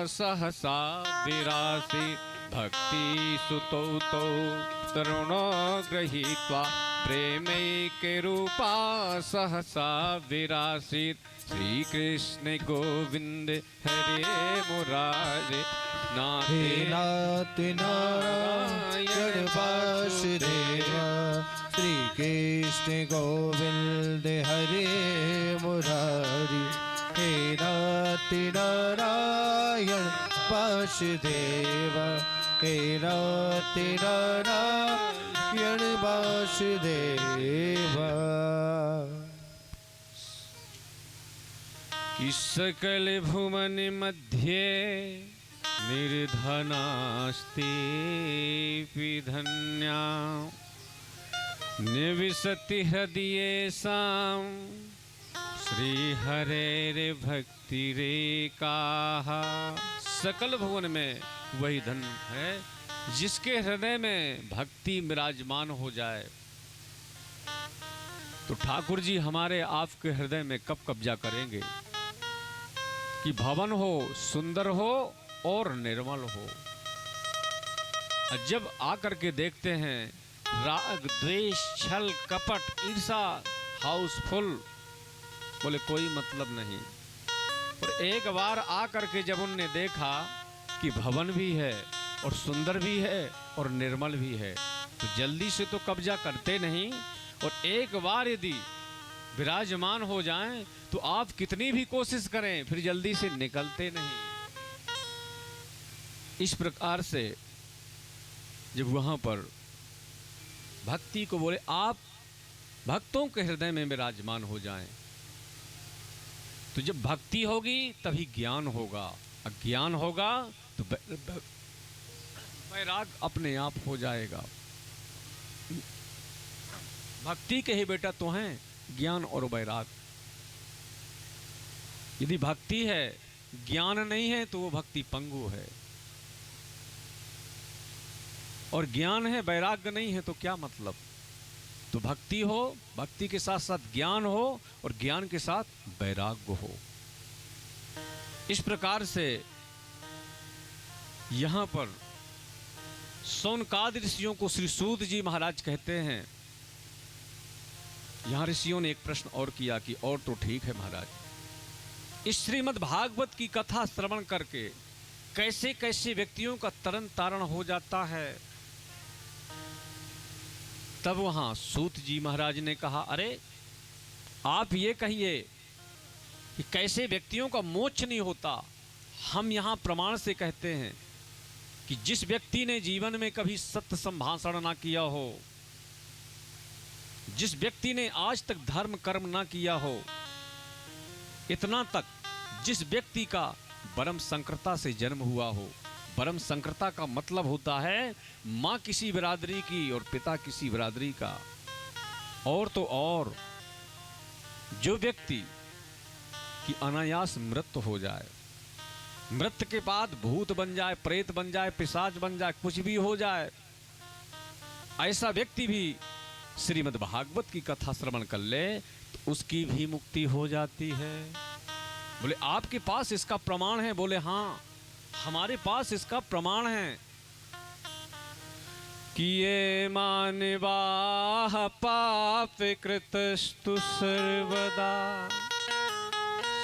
सहसा विरासी। भक्ति सुतो तो तरुणो गृहीत्वा प्रेमैके रूपा सहसा विरासी। श्री कृष्ण गोविंद हरे मुरारे
हे नाथ नारायण वासुदेव। श्री कृष्ण गोविंद हरे मुरारी। हे नाथ नारायण वासुदेव। हे नाथ नारायण वासुदेव।
कि सकल भुवन मध्ये निर्धनास्ति धन्या। निविशति हृदयेषां श्री हरेर भक्ति रेकाः। सकल भुवन में वही धन है जिसके हृदय में भक्ति विराजमान हो जाए। तो ठाकुर जी हमारे आपके हृदय में कब कब्जा करेंगे कि भवन हो, सुंदर हो और निर्मल हो। जब आकर के देखते हैं राग द्वेष छल कपट ईर्षा हाउसफुल, बोले कोई मतलब नहीं। और एक बार आकर के जब उनने देखा कि भवन भी है और सुंदर भी है और निर्मल भी है, तो जल्दी से तो कब्जा करते नहीं। और एक बार यदि विराजमान हो जाएं तो आप कितनी भी कोशिश करें फिर जल्दी से निकलते नहीं। इस प्रकार से जब वहां पर भक्ति को बोले आप भक्तों के हृदय में विराजमान हो जाएं, तो जब भक्ति होगी तभी ज्ञान होगा, अज्ञान होगा तो वैराग अपने आप हो जाएगा। भक्ति के ही बेटा तो हैं ज्ञान और वैराग। यदि भक्ति है ज्ञान नहीं है तो वो भक्ति पंगु है, और ज्ञान है वैराग्य नहीं है तो क्या मतलब। तो भक्ति हो, भक्ति के साथ साथ ज्ञान हो और ज्ञान के साथ वैराग्य हो। इस प्रकार से यहां पर सौनकादि ऋषियों को श्री सूत जी महाराज कहते हैं। यहां ऋषियों ने एक प्रश्न और किया कि और तो ठीक है महाराज, इस श्रीमद् भागवत की कथा श्रवण करके कैसे कैसे व्यक्तियों का तरन तारण हो जाता है। तब वहां सूत जी महाराज ने कहा अरे आप ये कहिए कि कैसे व्यक्तियों का मोक्ष नहीं होता। हम यहां प्रमाण से कहते हैं कि जिस व्यक्ति ने जीवन में कभी सत्य संभाषण ना किया हो, जिस व्यक्ति ने आज तक धर्म कर्म ना किया हो, इतना तक जिस व्यक्ति का परम संकृता से जन्म हुआ हो। परम संकृता का मतलब होता है माँ किसी बिरादरी की और पिता किसी बिरादरी का। और तो और जो व्यक्ति की अनायास मृत्यु हो जाए, मृत्यु के बाद भूत बन जाए, प्रेत बन जाए, पिशाच बन जाए, कुछ भी हो जाए, ऐसा व्यक्ति भी श्रीमद् भागवत की कथा श्रवण कर ले तो उसकी भी मुक्ति हो जाती है। बोले आपके पास इसका प्रमाण है? बोले हाँ हमारे पास इसका प्रमाण है कि ये मानवाः पाप कृतस्तु सर्वदा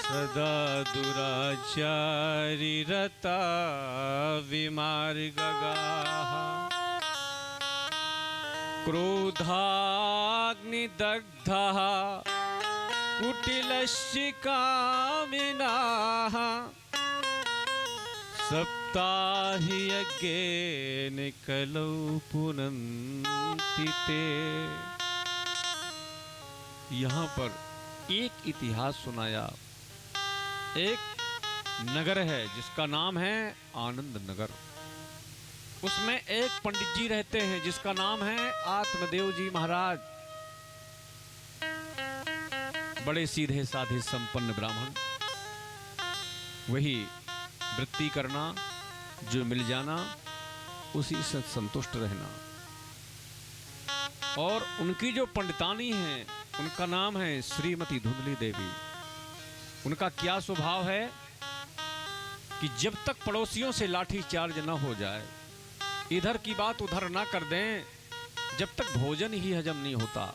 सदा दुराचारी रता विमार्गगाः। क्रोधाग्निदग्धः कुटिलशिकामिनाः सप्ताहि यज्ञेन कलौ पुनन्ति ते। यहाँ पर एक इतिहास सुनाया। एक नगर है जिसका नाम है आनंद नगर। उसमें एक पंडित जी रहते हैं जिसका नाम है आत्मदेव जी महाराज। बड़े सीधे साधे संपन्न ब्राह्मण। वही वृत्ति करना, जो मिल जाना उसी से संतुष्ट रहना। और उनकी जो पंडितानी है उनका नाम है श्रीमती धुंधली देवी। उनका क्या स्वभाव है कि जब तक पड़ोसियों से लाठी चार्ज न हो जाए, इधर की बात उधर ना कर दें, जब तक भोजन ही हजम नहीं होता।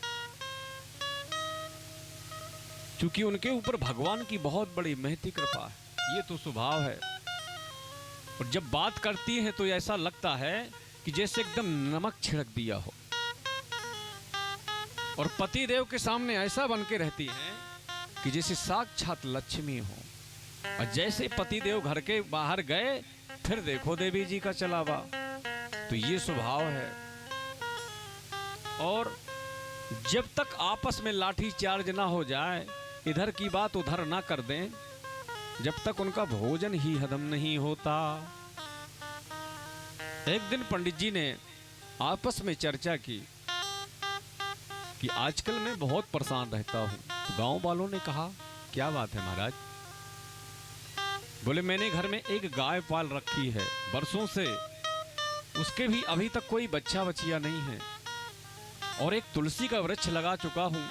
क्योंकि उनके ऊपर भगवान की बहुत बड़ी महती कृपा है, ये तो स्वभाव है। और जब बात करती है तो ऐसा लगता है कि जैसे एकदम नमक छिड़क दिया हो। और पति देव के सामने ऐसा बन के रहती हैं कि जैसे साक्षात लक्ष्मी हो। और जैसे पति देव घर के बाहर गए, फिर देखो देवी जी का चलावा। तो ये स्वभाव है। और जब तक आपस में लाठी चार्ज ना हो जाए, इधर की बात उधर ना कर दें, जब तक उनका भोजन ही हजम नहीं होता। एक दिन पंडित जी ने आपस में चर्चा की कि आजकल मैं बहुत परेशान रहता हूं। तो गांव वालों ने कहा, क्या बात है महाराज? बोले, मैंने घर में एक गाय पाल रखी है बरसों से, उसके भी अभी तक कोई बच्चा बचिया नहीं है। और एक तुलसी का वृक्ष लगा चुका हूं,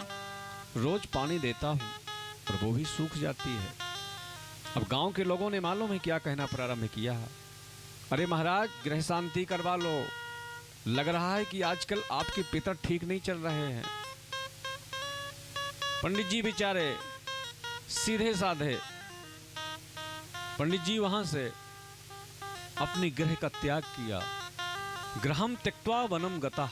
रोज पानी देता हूं, पर वो भी सूख जाती है। अब गांव के लोगों ने मालूम है क्या कहना प्रारंभ किया। अरे महाराज, गृह शांति करवा लो, लग रहा है कि आजकल आपके पितर ठीक नहीं चल रहे हैं। पंडित जी बेचारे सीधे साधे, पंडित जी वहां से अपने गृह का त्याग किया। गृहम त्यक्त्वा वनम गतः,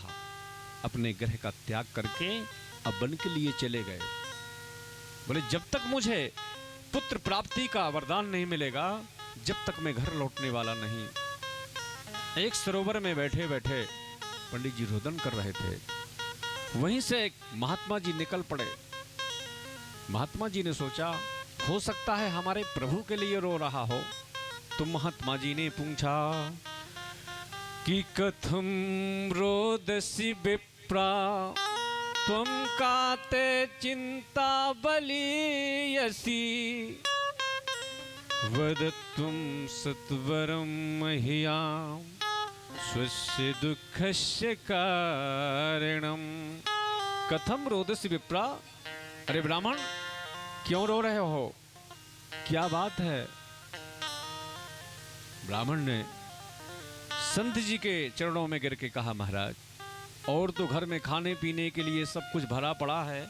अपने गृह का त्याग करके अब वन के लिए चले गए। बोले, जब तक मुझे पुत्र प्राप्ति का वरदान नहीं मिलेगा, जब तक मैं घर लौटने वाला नहीं। एक सरोवर में बैठे बैठे पंडित जी रोदन कर रहे थे। वहीं से एक महात्मा जी निकल पड़े। महात्मा जी ने सोचा, हो सकता है हमारे प्रभु के लिए रो रहा हो। तो महात्मा जी ने पूछा कि कथम रोदसी विप्रा त्वं काते चिंता बलीयसी वदत्वं सत्वरं मह्यां स्वस्य दुःखस्य कारणम्। कथम रोदसी विप्रा, अरे ब्राह्मण क्यों रो रहे हो, क्या बात है? ब्राह्मण ने संत जी के चरणों में गिर के कहा, महाराज और तो घर में खाने पीने के लिए सब कुछ भरा पड़ा है,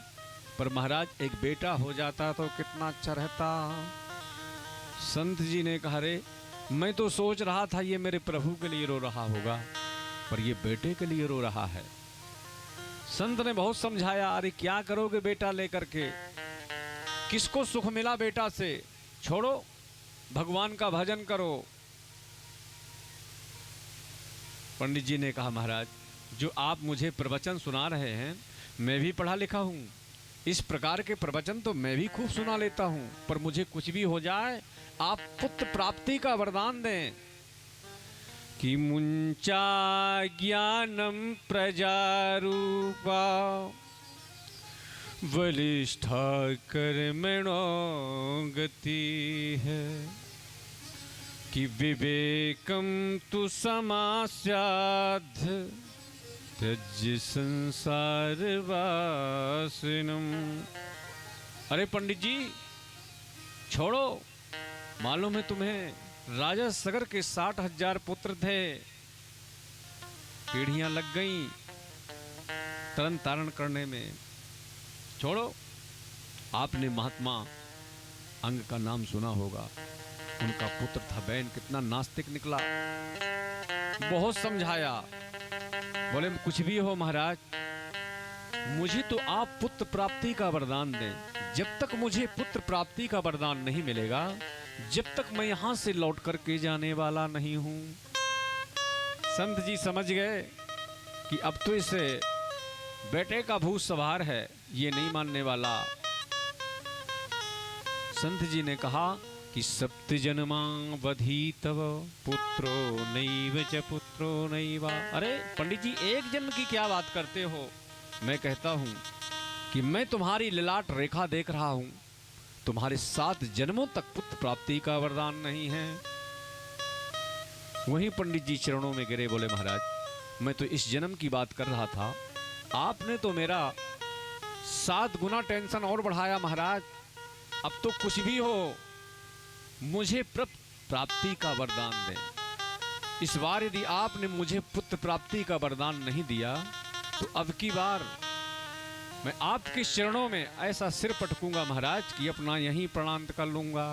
पर महाराज एक बेटा हो जाता तो कितना अच्छा रहता। संत जी ने कहा, रे मैं तो सोच रहा था ये मेरे प्रभु के लिए रो रहा होगा, पर ये बेटे के लिए रो रहा है। संत ने बहुत समझाया, अरे क्या करोगे बेटा लेकर के, किसको सुख मिला बेटा से, छोड़ो भगवान का भजन करो। पंडित जी ने कहा, महाराज जो आप मुझे प्रवचन सुना रहे हैं, मैं भी पढ़ा लिखा हूँ, इस प्रकार के प्रवचन तो मैं भी खूब सुना लेता हूँ, पर मुझे कुछ भी हो जाए आप पुत्र प्राप्ति का वरदान दें। कि मुंचा ज्ञानम प्रजारूपा बलिष्ठा कर्मणो गति है। कि विवेकम तु समास्याद् त्यज्य संसार वासिनम। अरे पंडित जी छोड़ो, मालूम है तुम्हें राजा सगर के 60,000 पुत्र थे, पीढ़ियां लग गईं तरन तारण करने में। छोड़ो, आपने महात्मा अंग का नाम सुना होगा, उनका पुत्र था बैन, कितना नास्तिक निकला। बहुत समझाया बोले कुछ भी हो महाराज, मुझे तो आप पुत्र प्राप्ति का वरदान दें। जब तक मुझे पुत्र प्राप्ति का वरदान नहीं मिलेगा, जब तक मैं यहां से लौट करके जाने वाला नहीं हूं। संत जी समझ गए कि अब तो इसे बेटे का भूत सवार है, ये नहीं मानने वाला। संत जी ने कहा कि सप्त जन्मावधि तव पुत्रो नैव च पुत्रो नैवा। अरे पंडित जी, एक जन्म की क्या बात करते हो? मैं कहता हूं कि मैं तुम्हारी ललाट रेखा देख रहा हूं, तुम्हारे 7 जन्मों तक पुत्र प्राप्ति का वरदान नहीं है। वहीं पंडित जी चरणों में गिरे, बोले महाराज, मैं तो इस जन्म की बात कर रहा था, आपने तो मेरा 7 गुना टेंशन और बढ़ाया महाराज। अब तो कुछ भी हो, मुझे प्राप्ति का वरदान दें। इस बार यदि आपने मुझे पुत्र प्राप्ति का वरदान नहीं दिया, तो अब की बार मैं आपके चरणों में ऐसा सिर पटकूंगा महाराज कि अपना यहीं प्रणाम कर लूंगा।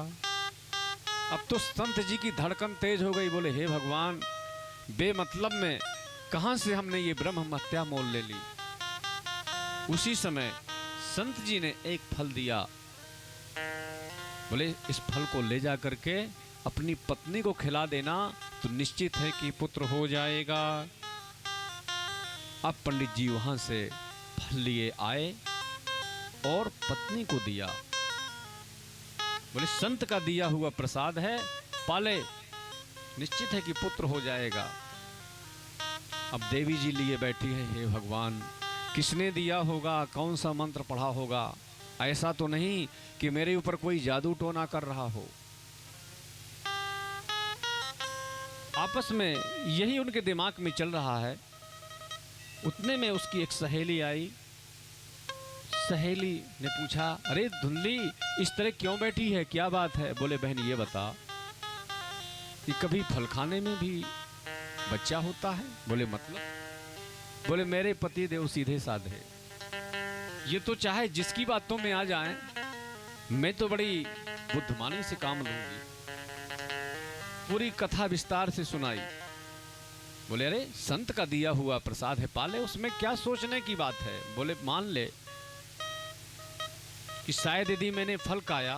अब तो संत जी की धड़कन तेज हो गई। बोले हे भगवान, बेमतलब में कहां से हमने ये ब्रह्म हत्या मोल ले ली। उसी समय संत जी ने एक फल दिया। बोले इस फल को ले जा करके अपनी पत्नी को खिला देना, तो निश्चित है कि पुत्र हो जाएगा। अब पंडित जी वहां से फल लिए आए और पत्नी को दिया। बोले संत का दिया हुआ प्रसाद है, पाले, निश्चित है कि पुत्र हो जाएगा। अब देवी जी लिए बैठी है, हे भगवान, किसने दिया होगा, कौन सा मंत्र पढ़ा होगा? ऐसा तो नहीं कि मेरे ऊपर कोई जादू टोना कर रहा हो। आपस में यही उनके दिमाग में चल रहा है। उतने में उसकी एक सहेली आई। सहेली ने पूछा, अरे धुंधली, इस तरह क्यों बैठी है, क्या बात है? बोले बहन ये बता कि कभी फल खाने में भी बच्चा होता है? बोले मतलब? बोले मेरे पति देव सीधे साधे, ये तो चाहे जिसकी बातों में आ जाएं, मैं तो बड़ी बुद्धिमानी से काम लूंगी। पूरी कथा विस्तार से सुनाई। बोले अरे संत का दिया हुआ प्रसाद है, पाले, उसमें क्या सोचने की बात है? बोले मान ले कि शायद यदि मैंने फल खाया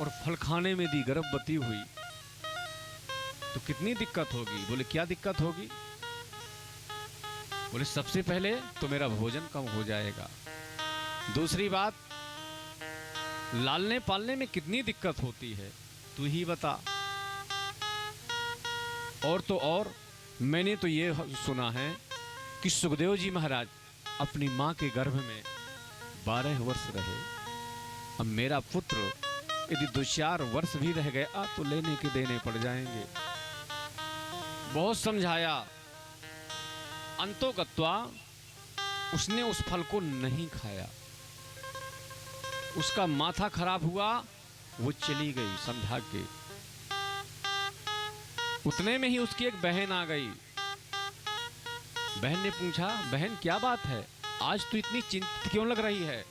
और फल खाने में दी गर्भवती हुई तो कितनी दिक्कत होगी? बोले क्या दिक्कत होगी? बोले सबसे पहले तो मेरा भोजन कम हो जाएगा, दूसरी बात लालने पालने में कितनी दिक्कत होती है, तू ही बता। और तो और मैंने तो ये सुना है कि सुखदेव जी महाराज अपनी मां के गर्भ में 12 वर्ष रहे। अब मेरा पुत्र यदि 2-4 वर्ष भी रह गया तो लेने के देने पड़ जाएंगे। बहुत समझाया, अंतोगत्वा उसने उस फल को नहीं खाया। उसका माथा खराब हुआ, वो चली गई समझा के। उतने में ही उसकी एक बहन आ गई। बहन ने पूछा, बहन क्या बात है, आज तू इतनी चिंतित क्यों लग रही है?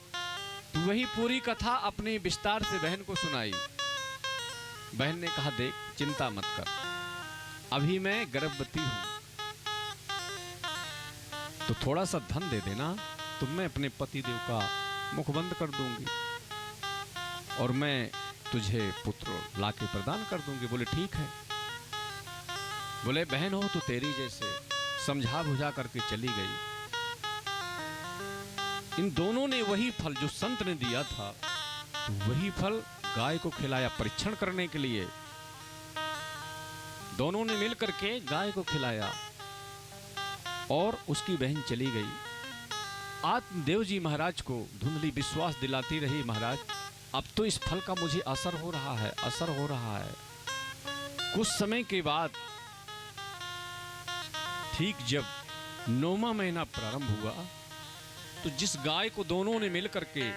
तू वही पूरी कथा अपने विस्तार से बहन को सुनाई। बहन ने कहा, देख चिंता मत कर, अभी मैं गर्भवती हूं, तो थोड़ा सा धन दे देना, तो मैं अपने पतिदेव का मुख बंद कर दूंगी और मैं तुझे पुत्र लाके प्रदान कर दूंगी। बोले ठीक है। बोले बहन हो तो तेरी जैसे, समझा बुझा करके चली गई। इन दोनों ने वही फल जो संत ने दिया था, तो वही फल गाय को खिलाया परीक्षण करने के लिए। दोनों ने मिलकर के गाय को खिलाया और उसकी बहन चली गई। आत्मदेव जी महाराज को धुंधली विश्वास दिलाती रही, महाराज अब तो इस फल का मुझे असर हो रहा है, असर हो रहा है। कुछ समय के बाद ठीक जब 9वां महीना प्रारंभ हुआ, तो जिस गाय को दोनों ने मिलकर के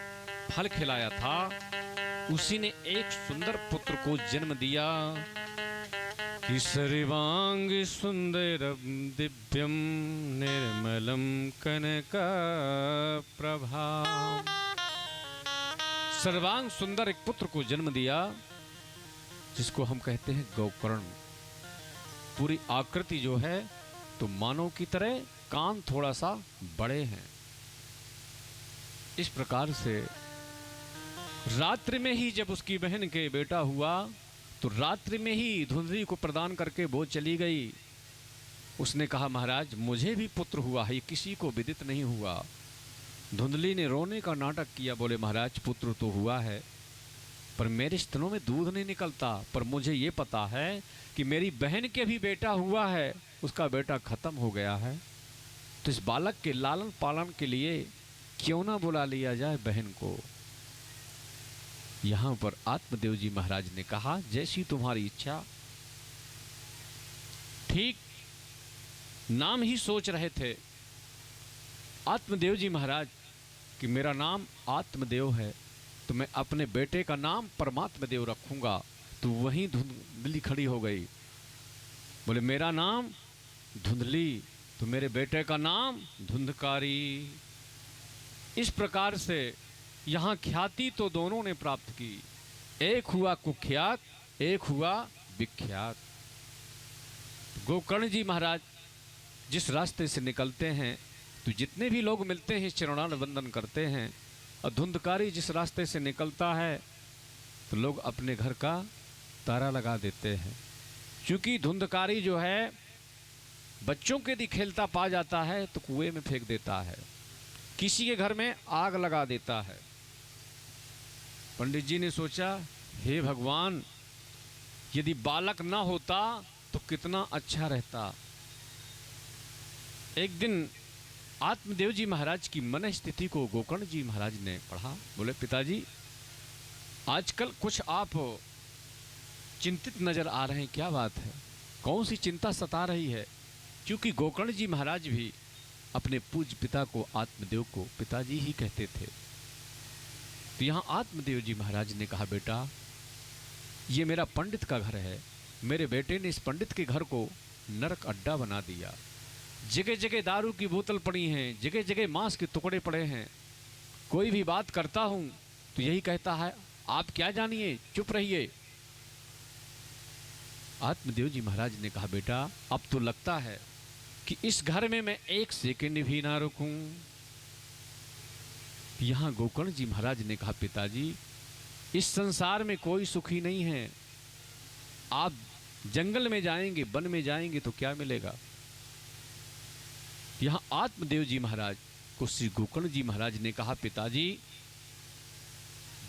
फल खिलाया था, उसी ने एक सुंदर पुत्र को जन्म दिया। कि सर्वांग सुंदरम दिव्यम निर्मलम कनक प्रभाम। सर्वांग सुंदर एक पुत्र को जन्म दिया, जिसको हम कहते हैं गौकर्ण। पूरी आकृति जो है तो मानव की तरह कान थोड़ा सा बड़े हैं। इस प्रकार से रात्रि में ही जब उसकी बहन के बेटा हुआ तो रात्रि में ही धुंधली को प्रदान करके वो चली गई। उसने कहा महाराज मुझे भी पुत्र हुआ है, ये किसी को विदित नहीं हुआ। धुंधली ने रोने का नाटक किया, बोले महाराज पुत्र तो हुआ है पर मेरे स्तनों में दूध नहीं निकलता, पर मुझे ये पता है कि मेरी बहन के भी बेटा हुआ है, उसका बेटा खत्म हो गया है, तो इस बालक के लालन पालन के लिए क्यों ना बुला लिया जाए बहन को। यहां पर आत्मदेव जी महाराज ने कहा जैसी तुम्हारी इच्छा। ठीक नाम ही सोच रहे थे आत्मदेव जी महाराज कि मेरा नाम आत्मदेव है तो मैं अपने बेटे का नाम परमात्मदेव रखूंगा। तो वहीं धुंधली खड़ी हो गई, बोले मेरा नाम धुंधली तो मेरे बेटे का नाम धुंधकारी। इस प्रकार से यहाँ ख्याति तो दोनों ने प्राप्त की, एक हुआ कुख्यात, एक हुआ विख्यात। गोकर्ण जी महाराज जिस रास्ते से निकलते हैं तो जितने भी लोग मिलते हैं चरणान वंदन करते हैं, और धुंधकारी जिस रास्ते से निकलता है तो लोग अपने घर का तारा लगा देते हैं। क्योंकि धुंधकारी जो है बच्चों के यदि खेलता पा जाता है तो कुएं में फेंक देता है, किसी के घर में आग लगा देता है। पंडित जी ने सोचा हे भगवान यदि बालक ना होता तो कितना अच्छा रहता। एक दिन आत्मदेव जी महाराज की मन स्थिति को गोकर्ण जी महाराज ने पढ़ा। बोले पिताजी आजकल कुछ आप चिंतित नजर आ रहे हैं, क्या बात है, कौन सी चिंता सता रही है। क्योंकि गोकर्ण जी महाराज भी अपने पूज्य पिता को आत्मदेव को पिताजी ही कहते थे। तो यहाँ आत्मदेव जी महाराज ने कहा बेटा ये मेरा पंडित का घर है, मेरे बेटे ने इस पंडित के घर को नरक अड्डा बना दिया। जगह जगह दारू की बोतल पड़ी हैं, जगह जगह मांस के टुकड़े पड़े हैं। कोई भी बात करता हूं तो यही कहता है आप क्या जानिए, चुप रहिए। आत्मदेव जी महाराज ने कहा बेटा अब तो लगता है कि इस घर में मैं एक सेकंड भी ना रुकूं। यहां गोकर्ण जी महाराज ने कहा पिताजी इस संसार में कोई सुखी नहीं है, आप जंगल में जाएंगे वन में जाएंगे तो क्या मिलेगा। यहां आत्मदेव जी महाराज को श्री गोकर्ण जी महाराज ने कहा पिताजी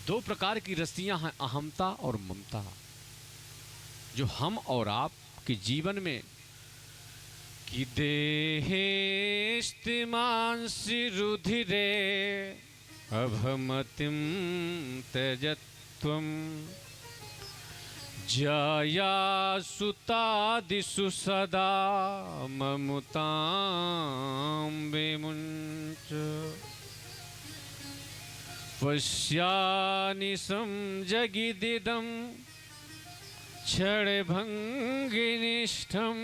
दो प्रकार की रस्सियां हैं, अहमता और ममता, जो हम और आप के जीवन में कि देहेस्तिमांसि रुधिरे अभमतिम त्यजत्वम जाया सुतादिषु सदा ममुतां विमुञ्च पश्यानिशं जगिदिदं क्षणभङ्गिनिष्ठं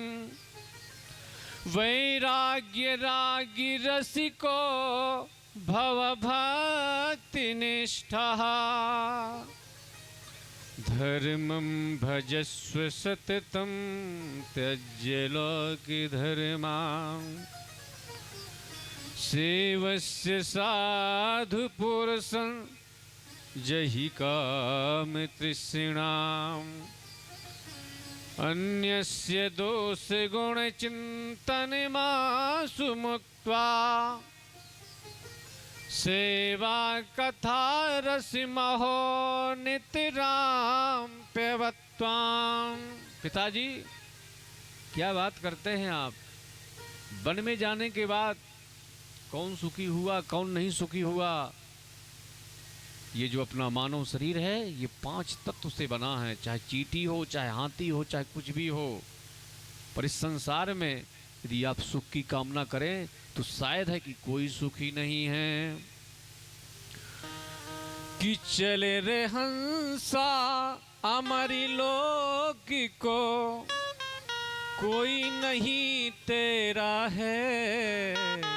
वैराग्यरागिरसिको भवभक्तिनिष्ठः धर्मं भजस्व सततं त्यज्य लोकधर्मां सेवस्य साधुपुरुषं जहि कामतृष्णाम् अन्यस्य दोषगुणचिन्तनमाशु मुक्त्वा सेवा कथा रसिमहो नितराम प्यवत्वाम। पिताजी क्या बात करते हैं आप, वन में जाने के बाद कौन सुखी हुआ कौन नहीं सुखी हुआ। ये जो अपना मानव शरीर है ये 5 तत्व से बना है, चाहे चींटी हो चाहे हाथी हो चाहे कुछ भी हो। पर इस संसार में यदि आप सुख की कामना करें तो शायद है कि कोई सुखी नहीं है। कि चले रे हंसा अमरी लोक को कोई नहीं तेरा है,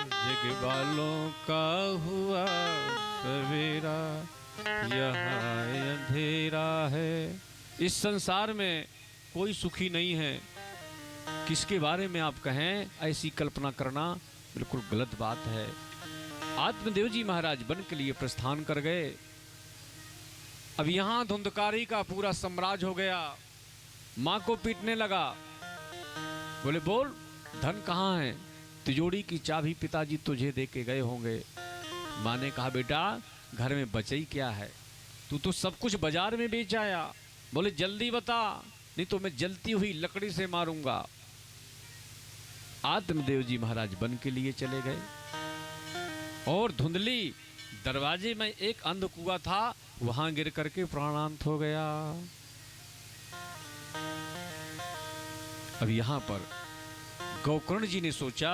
जग वालों का हुआ सवेरा यहाँ अंधेरा है। इस संसार में कोई सुखी नहीं है, किसके बारे में आप कहें, ऐसी कल्पना करना बिल्कुल गलत बात है। आत्मदेव जी महाराज वन के लिए प्रस्थान कर गए। अब यहां धुंधकारी का पूरा साम्राज्य हो गया। मां को पीटने लगा, बोले बोल धन कहाँ है? तिजोरी की चाबी पिताजी तुझे दे के गए होंगे। मां ने कहा बेटा घर में बचई क्या है, तू तो सब कुछ बाजार में बेच आया। बोले जल्दी बता, नहीं तो मैं जलती हुई लकड़ी से मारूंगा। आत्मदेव जी महाराज वन के लिए चले गए और धुंधली दरवाजे में एक अंधकुआ था, वहां गिर करके प्राणांत हो गया। अब यहां पर गोकर्ण जी ने सोचा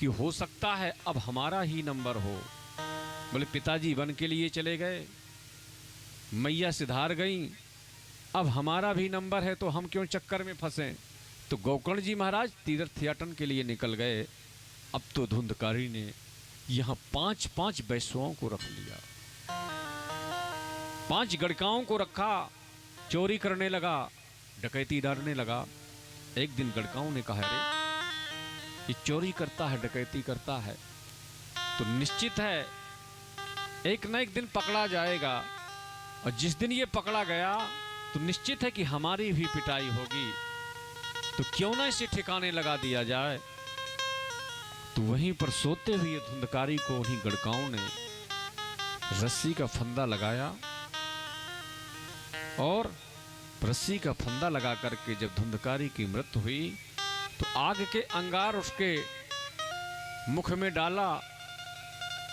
कि हो सकता है अब हमारा ही नंबर हो। बोले पिताजी वन के लिए चले गए, मैया सिधार गई, अब हमारा भी नंबर है तो हम क्यों चक्कर में फंसे। तो गोकर्ण जी महाराज तीर्थयाटन के लिए निकल गए। अब तो धुंधकारी ने यहां 5-5 वैश्यों को रख लिया, 5 गड़काओं को रखा। चोरी करने लगा, डकैती डालने लगा। एक दिन गड़काओं ने कहा अरे ये चोरी करता है, डकैती करता है, तो निश्चित है एक न एक दिन पकड़ा जाएगा। और जिस दिन ये पकड़ा गया तो निश्चित है कि हमारी भी पिटाई होगी, तो क्यों ना इसे ठिकाने लगा दिया जाए। तो वहीं पर सोते हुए धुंधकारी को उन्हीं गड़काओं ने रस्सी का फंदा लगाया और रस्सी का फंदा लगा करके जब धुंधकारी की मृत्यु हुई तो आग के अंगार उसके मुख में डाला।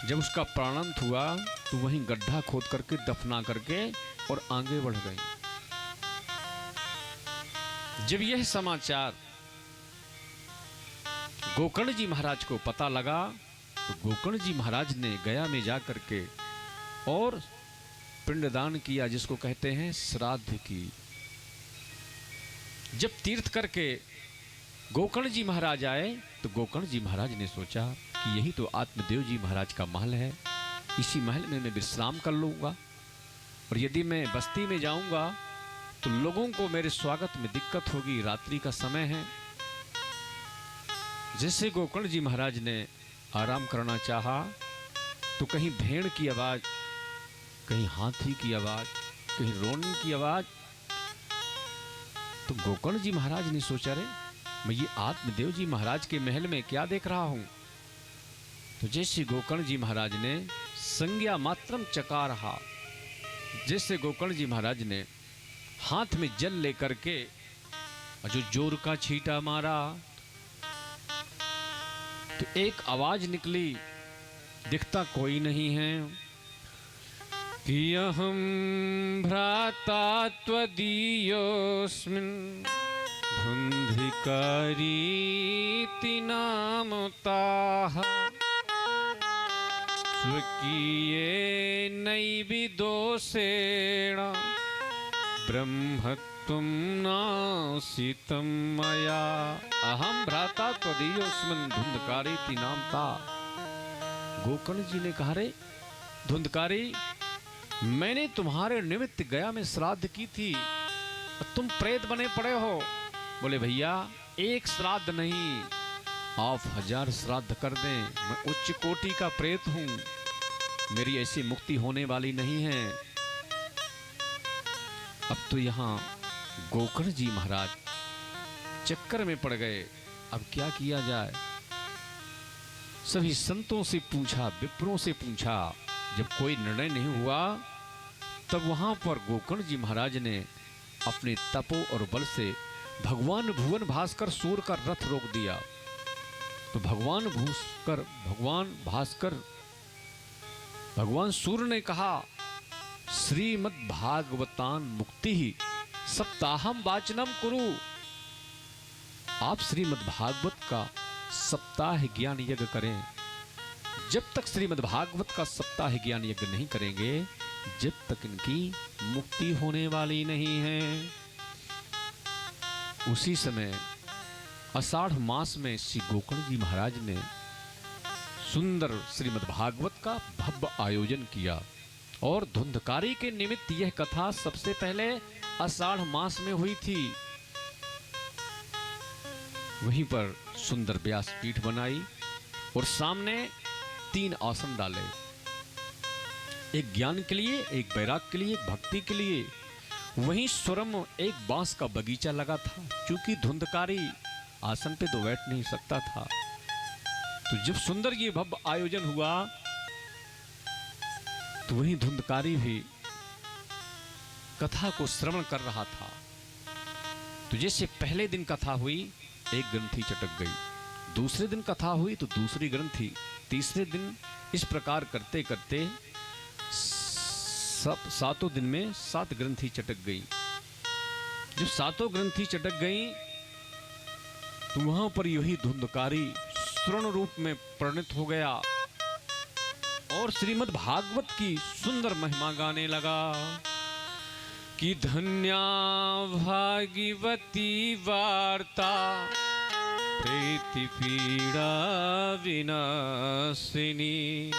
जब उसका प्राणांत हुआ तो वहीं गड्ढा खोद करके दफना करके और आगे बढ़ गई। जब यह समाचार गोकर्ण जी महाराज को पता लगा तो गोकर्ण जी महाराज ने गया में जा करके और पिंडदान किया, जिसको कहते हैं श्राद्ध की। जब तीर्थ करके गोकर्ण जी महाराज आए तो गोकर्ण जी महाराज ने सोचा कि यही तो आत्मदेव जी महाराज का महल है, इसी महल में मैं विश्राम कर लूंगा। और यदि मैं बस्ती में जाऊंगा तो लोगों को मेरे स्वागत में दिक्कत होगी, रात्रि का समय है। जैसे गोकर्ण जी महाराज ने आराम करना चाहा तो कहीं भेड़ की आवाज, कहीं हाथी की आवाज, कहीं रोने की आवाज। तो गोकर्ण जी महाराज ने सोचा रे मैं ये आत्मदेव जी महाराज के महल में क्या देख रहा हूं। तो जैसे गोकर्ण जी महाराज ने संज्ञा मात्रम चका रहा, जैसे गोकर्ण जी महाराज ने हाथ में जल लेकर के जो जोर का छींटा मारा तो एक आवाज निकली, दिखता कोई नहीं है। कि अहम भ्राता त्वदीयोऽस्मिन् धुन्धिकारीति नामताः स्वकीयेनैव दोषेण ब्रह्मत्वं नासितं मया। अहम भ्राता त्वदीयोऽस्मिन् धुन्धकारीति नामता। गोकर्ण जी ने कहा रे धुंधकारी, मैंने तुम्हारे निमित्त गया में श्राद्ध की थी, तुम प्रेत बने पड़े हो। बोले भैया एक श्राद्ध नहीं, आप 1000 श्राद्ध कर दें, मैं उच्च कोटि का प्रेत हूं, मेरी ऐसी मुक्ति होने वाली नहीं है। अब तो यहां गोकर्ण जी महाराज चक्कर में पड़ गए, अब क्या किया जाए। सभी संतों से पूछा, विप्रों से पूछा, जब कोई निर्णय नहीं हुआ तब वहां पर गोकर्ण जी महाराज ने अपने तपो और बल से भगवान भुवन भास्कर सूर्य का रथ रोक दिया। तो भगवान सूर्य ने कहा श्रीमद् भागवतान मुक्ति ही सप्ताहम वाचनम कुरु। आप श्रीमद् भागवत का सप्ताह ज्ञान यज्ञ करें। जब तक श्रीमद् भागवत का सप्ताह ज्ञान यज्ञ नहीं करेंगे जब तक इनकी मुक्ति होने वाली नहीं है। उसी समय आषाढ़ मास में श्री गोकर्ण जी महाराज ने सुंदर श्रीमद् भागवत का भव्य आयोजन किया और धुंधकारी के निमित्त यह कथा सबसे पहले आषाढ़ मास में हुई थी। वहीं पर सुंदर व्यासपीठ बनाई और सामने 3 आसन डाले, एक ज्ञान के लिए, एक वैराग के लिए, एक भक्ति के लिए। वहीं स्वरम एक बांस का बगीचा लगा था, क्योंकि धुंधकारी आसन पे तो बैठ नहीं सकता था। तो जब सुंदर ये भव्य आयोजन हुआ तो वहीं धुंधकारी भी कथा को श्रवण कर रहा था। तो जैसे पहले दिन कथा हुई, एक ग्रंथि चटक गई, दूसरे दिन कथा हुई तो दूसरी ग्रंथि, तीसरे दिन इस प्रकार करते करते सब 7 दिन में 7 ग्रंथि चटक गई। जब 7 ग्रंथि चटक गई तो वहां पर यही धुंधकारी स्वर्ण रूप में परिणत हो गया और श्रीमद् भागवत की सुंदर महिमा गाने लगा कि धन्या भागवती वार्ता प्रीति पीड़ा विनाशिनी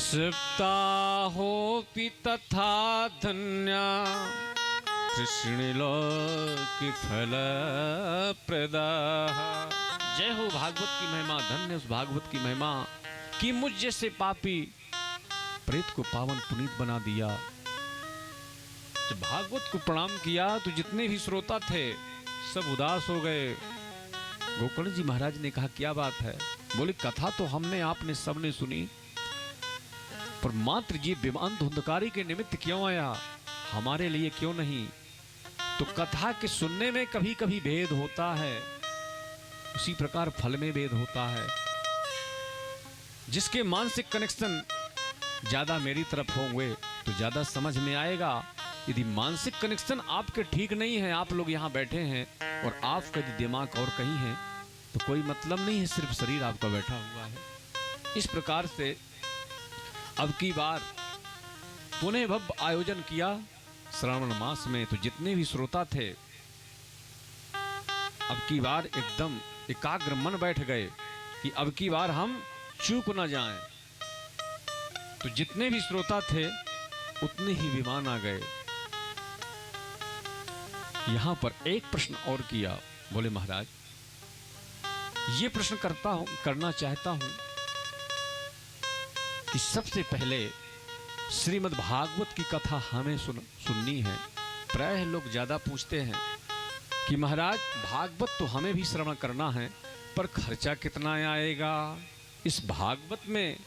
सप्ताहोऽपि तथा धन्या कृष्णलोक फल प्रदा। जय हो भागवत की महिमा, धन्य उस भागवत की महिमा कि मुझ जैसे पापी प्रेत को पावन पुनीत बना दिया। जब भागवत को प्रणाम किया तो जितने भी श्रोता थे सब उदास हो गए। गोकर्ण जी महाराज ने कहा क्या बात है? बोले कथा तो हमने आपने सबने सुनी, पर मात्र ये विमान धुंधकारी के निमित्त क्यों आया, हमारे लिए क्यों नहीं? तो कथा के सुनने में कभी कभी भेद होता है, उसी प्रकार फल में भेद होता है। जिसके मानसिक कनेक्शन ज्यादा मेरी तरफ होंगे तो ज्यादा समझ में आएगा। यदि मानसिक कनेक्शन आपके ठीक नहीं है, आप लोग यहाँ बैठे हैं और आपका यदि दिमाग और कहीं है तो कोई मतलब नहीं है, सिर्फ शरीर आपका बैठा हुआ है। इस प्रकार से अब की बार पुनः भव्य आयोजन किया श्रावण मास में। तो जितने भी श्रोता थे अब की बार एकदम एकाग्र मन बैठ गए कि अब की बार हम चूक न जाएं। तो जितने भी श्रोता थे उतने ही विमान आ गए। यहां पर एक प्रश्न और किया। बोले महाराज ये प्रश्न करना चाहता हूं कि सबसे पहले श्रीमद् भागवत की कथा हमें सुननी है। प्रायः लोग ज्यादा पूछते हैं कि महाराज भागवत तो हमें भी श्रवण करना है, पर खर्चा कितना आएगा? इस भागवत में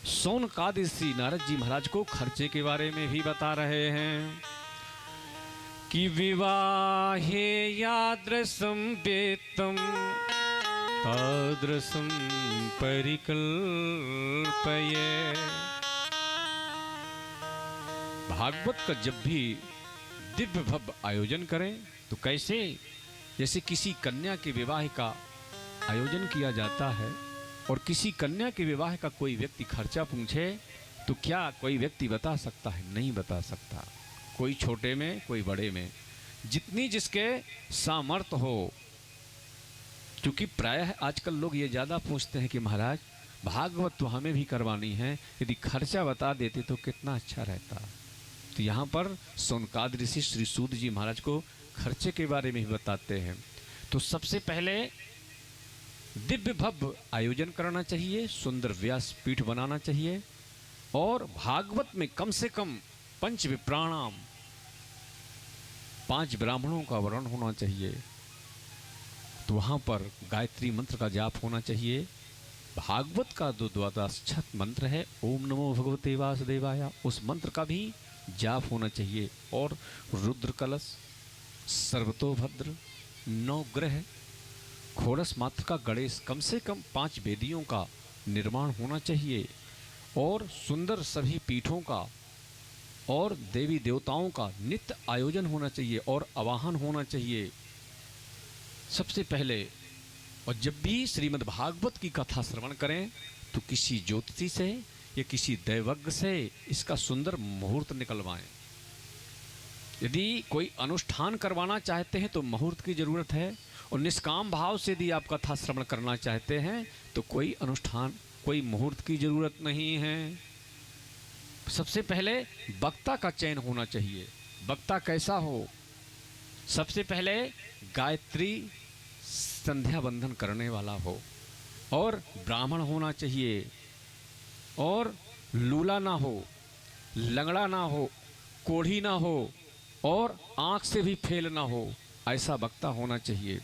सौनकादि ऋषि नारद जी महाराज को खर्चे के बारे में भी बता रहे हैं कि विवाहे यादृशं वेत्तं तादृशं परिकल्पये। भागवत का जब भी दिव्य भव्य आयोजन करें तो कैसे, जैसे किसी कन्या के विवाह का आयोजन किया जाता है और किसी कन्या के विवाह का कोई व्यक्ति खर्चा पूछे तो क्या कोई व्यक्ति बता सकता है? नहीं बता सकता। कोई छोटे में कोई बड़े में, जितनी जिसके सामर्थ्य हो। क्योंकि प्रायः आजकल लोग ये ज़्यादा पूछते हैं कि महाराज भागवत तो हमें भी करवानी है, यदि खर्चा बता देते तो कितना अच्छा रहता। तो यहाँ पर सौनकादि ऋषि श्री सूत जी महाराज को खर्चे के बारे में ही बताते हैं। तो सबसे पहले दिव्य भव्य आयोजन करना चाहिए, सुंदर व्यासपीठ बनाना चाहिए और भागवत में कम से कम 5 विप्राणाम 5 ब्राह्मणों का वर्ण होना चाहिए। तो वहाँ पर गायत्री मंत्र का जाप होना चाहिए। भागवत का जो द्वादशाक्षर मंत्र है ओम नमो भगवते वासुदेवाय, उस मंत्र का भी जाप होना चाहिए। और रुद्र कलश, सर्वतोभद्र, 9 ग्रह, खोरस मात्र का गणेश, कम से कम 5 वेदियों का निर्माण होना चाहिए और सुंदर सभी पीठों का और देवी देवताओं का नित्य आयोजन होना चाहिए और आवाहन होना चाहिए सबसे पहले। और जब भी श्रीमद् भागवत की कथा श्रवण करें तो किसी ज्योतिषी से या किसी दैवज्ञ से इसका सुंदर मुहूर्त निकलवाएं। यदि कोई अनुष्ठान करवाना चाहते हैं तो मुहूर्त की जरूरत है, और निष्काम भाव से यदि आप कथा श्रवण करना चाहते हैं तो कोई अनुष्ठान कोई मुहूर्त की जरूरत नहीं है। सबसे पहले वक्ता का चयन होना चाहिए। वक्ता कैसा हो? सबसे पहले गायत्री संध्या बंधन करने वाला हो, और ब्राह्मण होना चाहिए, और लूला ना हो, लंगड़ा ना हो, कोढ़ी ना हो, और आंख से भी फेल ना हो, ऐसा वक्ता होना चाहिए।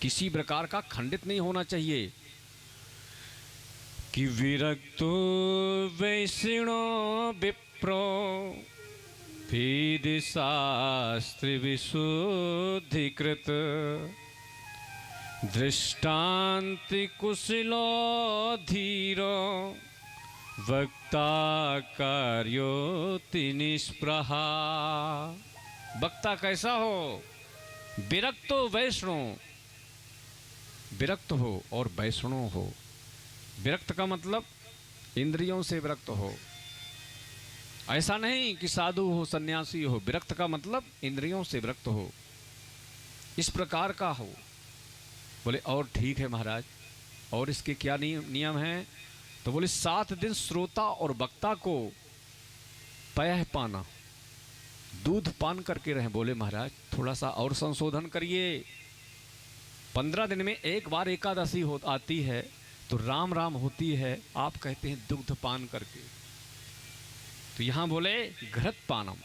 किसी प्रकार का खंडित नहीं होना चाहिए कि विरक्तो वैष्णो विप्रो वेद शास्त्र विशुद्धिकृत दृष्टांत कुशलो धीरो वक्ता कार्योति निष्प्रहा। वक्ता कैसा हो? विरक्तो वैष्णो, विरक्त हो और वैष्णो हो। विरक्त का मतलब इंद्रियों से विरक्त हो, ऐसा नहीं कि साधु हो सन्यासी हो। विरक्त का मतलब इंद्रियों से विरक्त हो, इस प्रकार का हो। बोले और ठीक है महाराज, और इसके क्या नियम हैं? तो बोले 7 दिन श्रोता और वक्ता को पयः पाना, दूध पान करके रहें। बोले महाराज थोड़ा सा और संशोधन करिए। 15 दिन में एक बार एकादशी आती है तो राम राम होती है, आप कहते हैं दुग्ध पान करके। तो यहाँ बोले घृत पानम,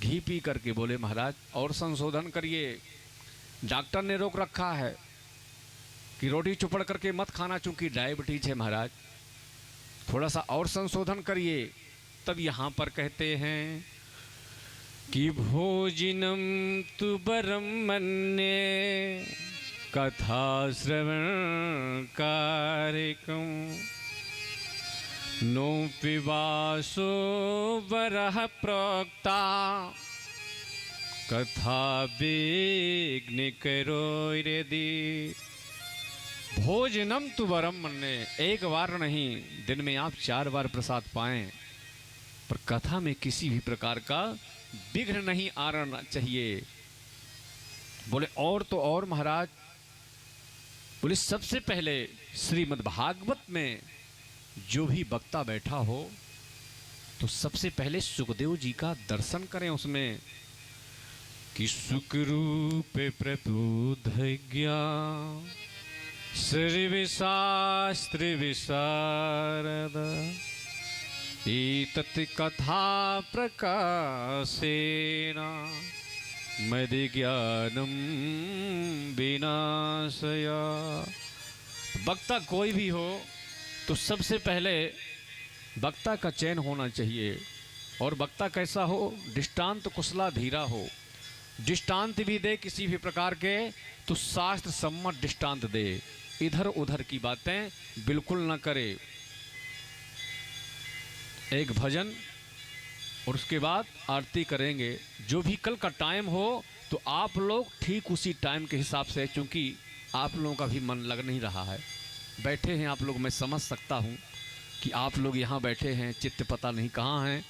घी पी करके। बोले महाराज और संशोधन करिए। डॉक्टर ने रोक रखा है कि रोटी चुपड़ करके मत खाना, चूंकि डायबिटीज है महाराज, थोड़ा सा और संशोधन करिए। तब यहाँ पर कहते हैं कि भोजनम तु बरम मन्ये कथा श्रवण कार्यक्रम नो पिबासो वरः प्रोक्ता कथा विघ्न करो यदि। भोजनम तु वरम मन्ये, एक बार नहीं, दिन में आप 4 बार प्रसाद पाएं, पर कथा में किसी भी प्रकार का विघ्न नहीं आना चाहिए। बोले और तो और महाराज, बोले सबसे पहले श्रीमद् भागवत में जो भी वक्ता बैठा हो तो सबसे पहले सुखदेव जी का दर्शन करें उसमें कि सुखरूप प्रबुद्ध ज्ञान सर्व शास्त्र विशारद एतत् कथा प्रकाशेन मदि ज्ञानम विनाशया। वक्ता कोई भी हो तो सबसे पहले वक्ता का चयन होना चाहिए, और वक्ता कैसा हो? दृष्टांत कुशला धीरा हो। दृष्टांत भी दे किसी भी प्रकार के तो शास्त्र सम्मत दृष्टांत दे, इधर उधर की बातें बिल्कुल न करे। एक भजन और उसके बाद आरती करेंगे। जो भी कल का टाइम हो तो आप लोग ठीक उसी टाइम के हिसाब से, चूंकि आप लोगों का भी मन लग नहीं रहा है, बैठे हैं आप लोग, मैं समझ सकता हूं कि आप लोग यहाँ बैठे हैं, चित्त पता नहीं कहाँ हैं।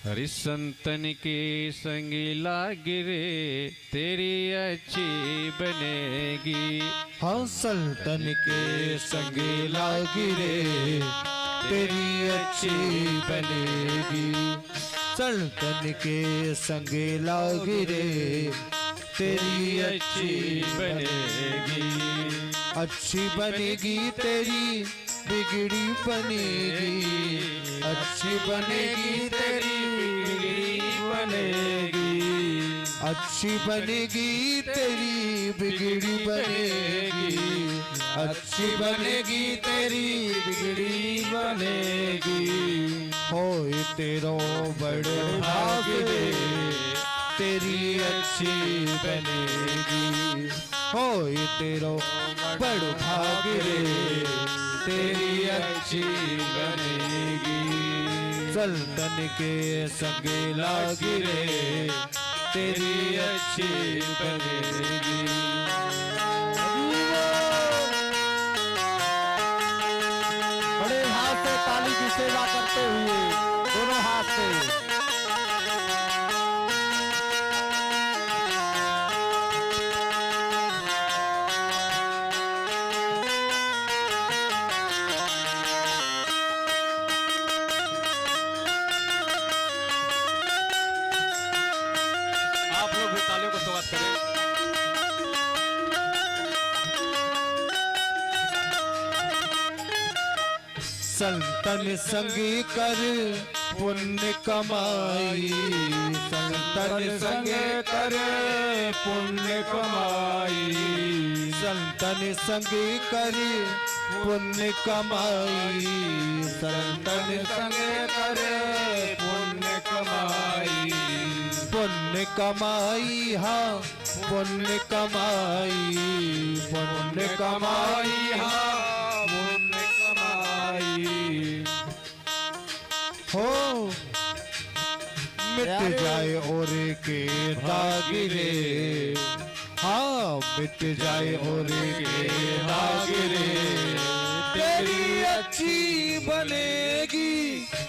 हरि संतन के संग लागिरे तेरी अच्छी बनेगी।
हाँ संतन के संग लागिरे तेरी अच्छी बनेगी। संतन के संग लागिरे तेरी अच्छी बनेगी। अच्छी बनेगी तेरी बिगड़ी बनेगी। अच्छी बनेगी तेरी बिगड़ी बनेगी। अच्छी बनेगी तेरी बिगड़ी बनेगी। अच्छी बनेगी तेरी बिगड़ी बनेगी। होए तेरो बड़ भाग रे तेरी अच्छी बनेगी। होए तेरो बड़ भाग रे तेरी अच्छी बनेगी। संतन के संग लागी रे तेरी अच्छी बनेगी। बड़े हाथ से ताली की सेवा करते हुए दोनों हाथ से संतन संगी कर पुण्य कमाई, संतन संगे कर पुण्य कमाई, संतन संगी कर पुण्य कमाई, संतन संगे कर पुण्य कमाई, पुण्य कमाई हाँ पुण्य कमाई, पुण्य कमाई हाँ पुण्य कमाई। हो मिट जाए और के दागिरे, हाँ मिट जाए और के दागिरे, तेरी अच्छी बनेगी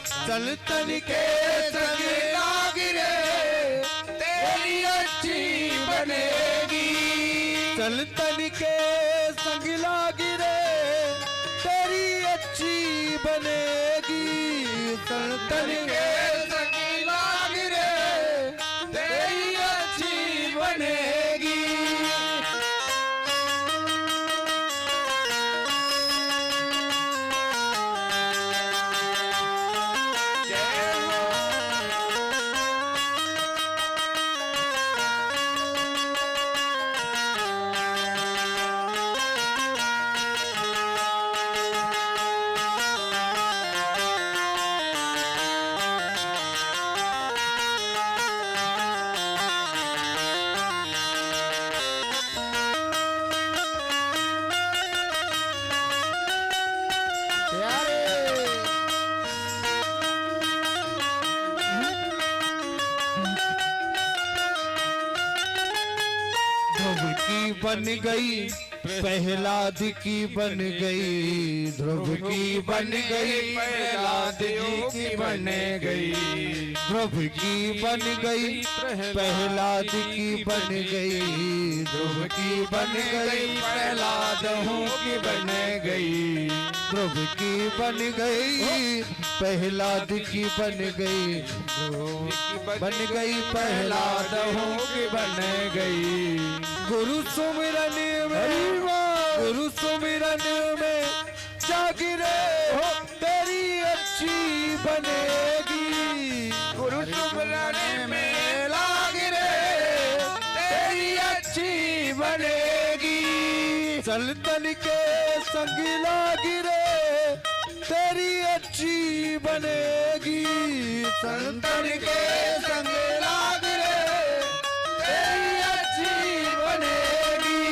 सल्तन के संग लागिरे, तेरी अच्छी बनेगी सल्तन के संग लागिरे, तेरी अच्छी बनेगी सल्तन के संग लागिरे, तेरी अच्छी बनेगी। ध्रुव की बन गई प्रहलाद की बन गई, ध्रुव की बन गई प्रहलाद की बन गई, ध्रुव की बन गई प्रहलाद की बन गई, ध्रुव की बन गई प्रहलाद की बन गई, ध्रुव की बन गई प्रहलाद की बन गई, बन गई प्रहलाद की बन गई। गुरु सुमिरन में, गुरु सुमिरन में जागिरे तेरी अच्छी बनेगी, गुरु सुमिरन में लागिरे तेरी अच्छी बनेगी, सल्तन के संग लागिरे तेरी अच्छी बनेगी, सल्तन के संग लागिरे तेरी अच्छी बनेगी।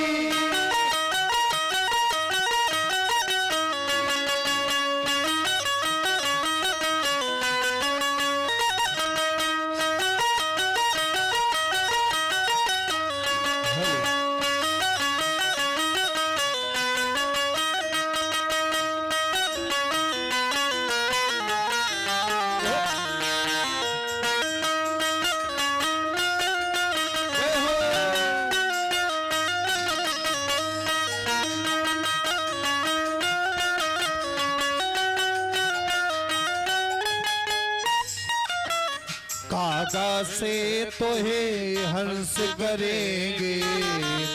कागा से तोहे हंस करेंगे,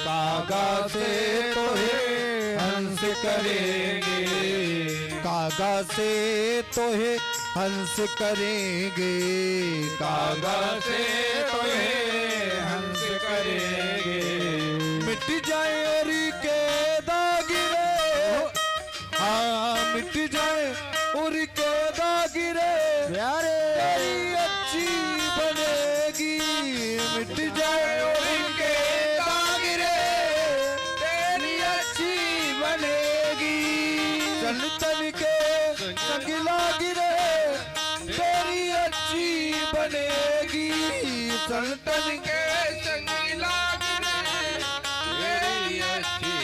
कागा से तोहे हंस करेंगे, कागा से तोहे हंस करेंगे, कागा से तोहे हंस करेंगे। मिट जाए और के दागिरे, हाँ मिट जाए और के दागिरे, प्यारे तेरी अच्छी बनेगी, मिट जाए उनके दागिरे तेरी अच्छी बनेगी, सल्तन के संग लागिरे तेरी अच्छी बनेगी, सल्तन के संग लागिरे तेरी अच्छी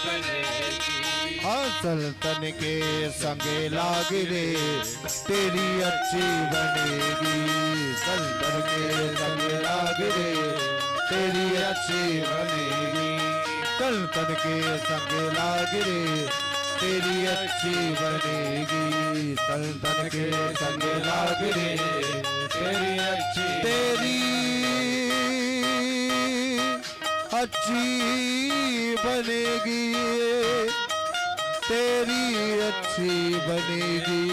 बनेगी। हाँ सल्तन के संग लागिरे तेरी अच्छी बनेगी, सल्तन के संग लागिरे तेरी अच्छी बनेगी, सल्तन के संग लागिरे तेरी अच्छी बनेगी, सल्तन के संग लागिरे तेरी अच्छी अच्छी बनेगी। तेरी अच्छी बनेगी,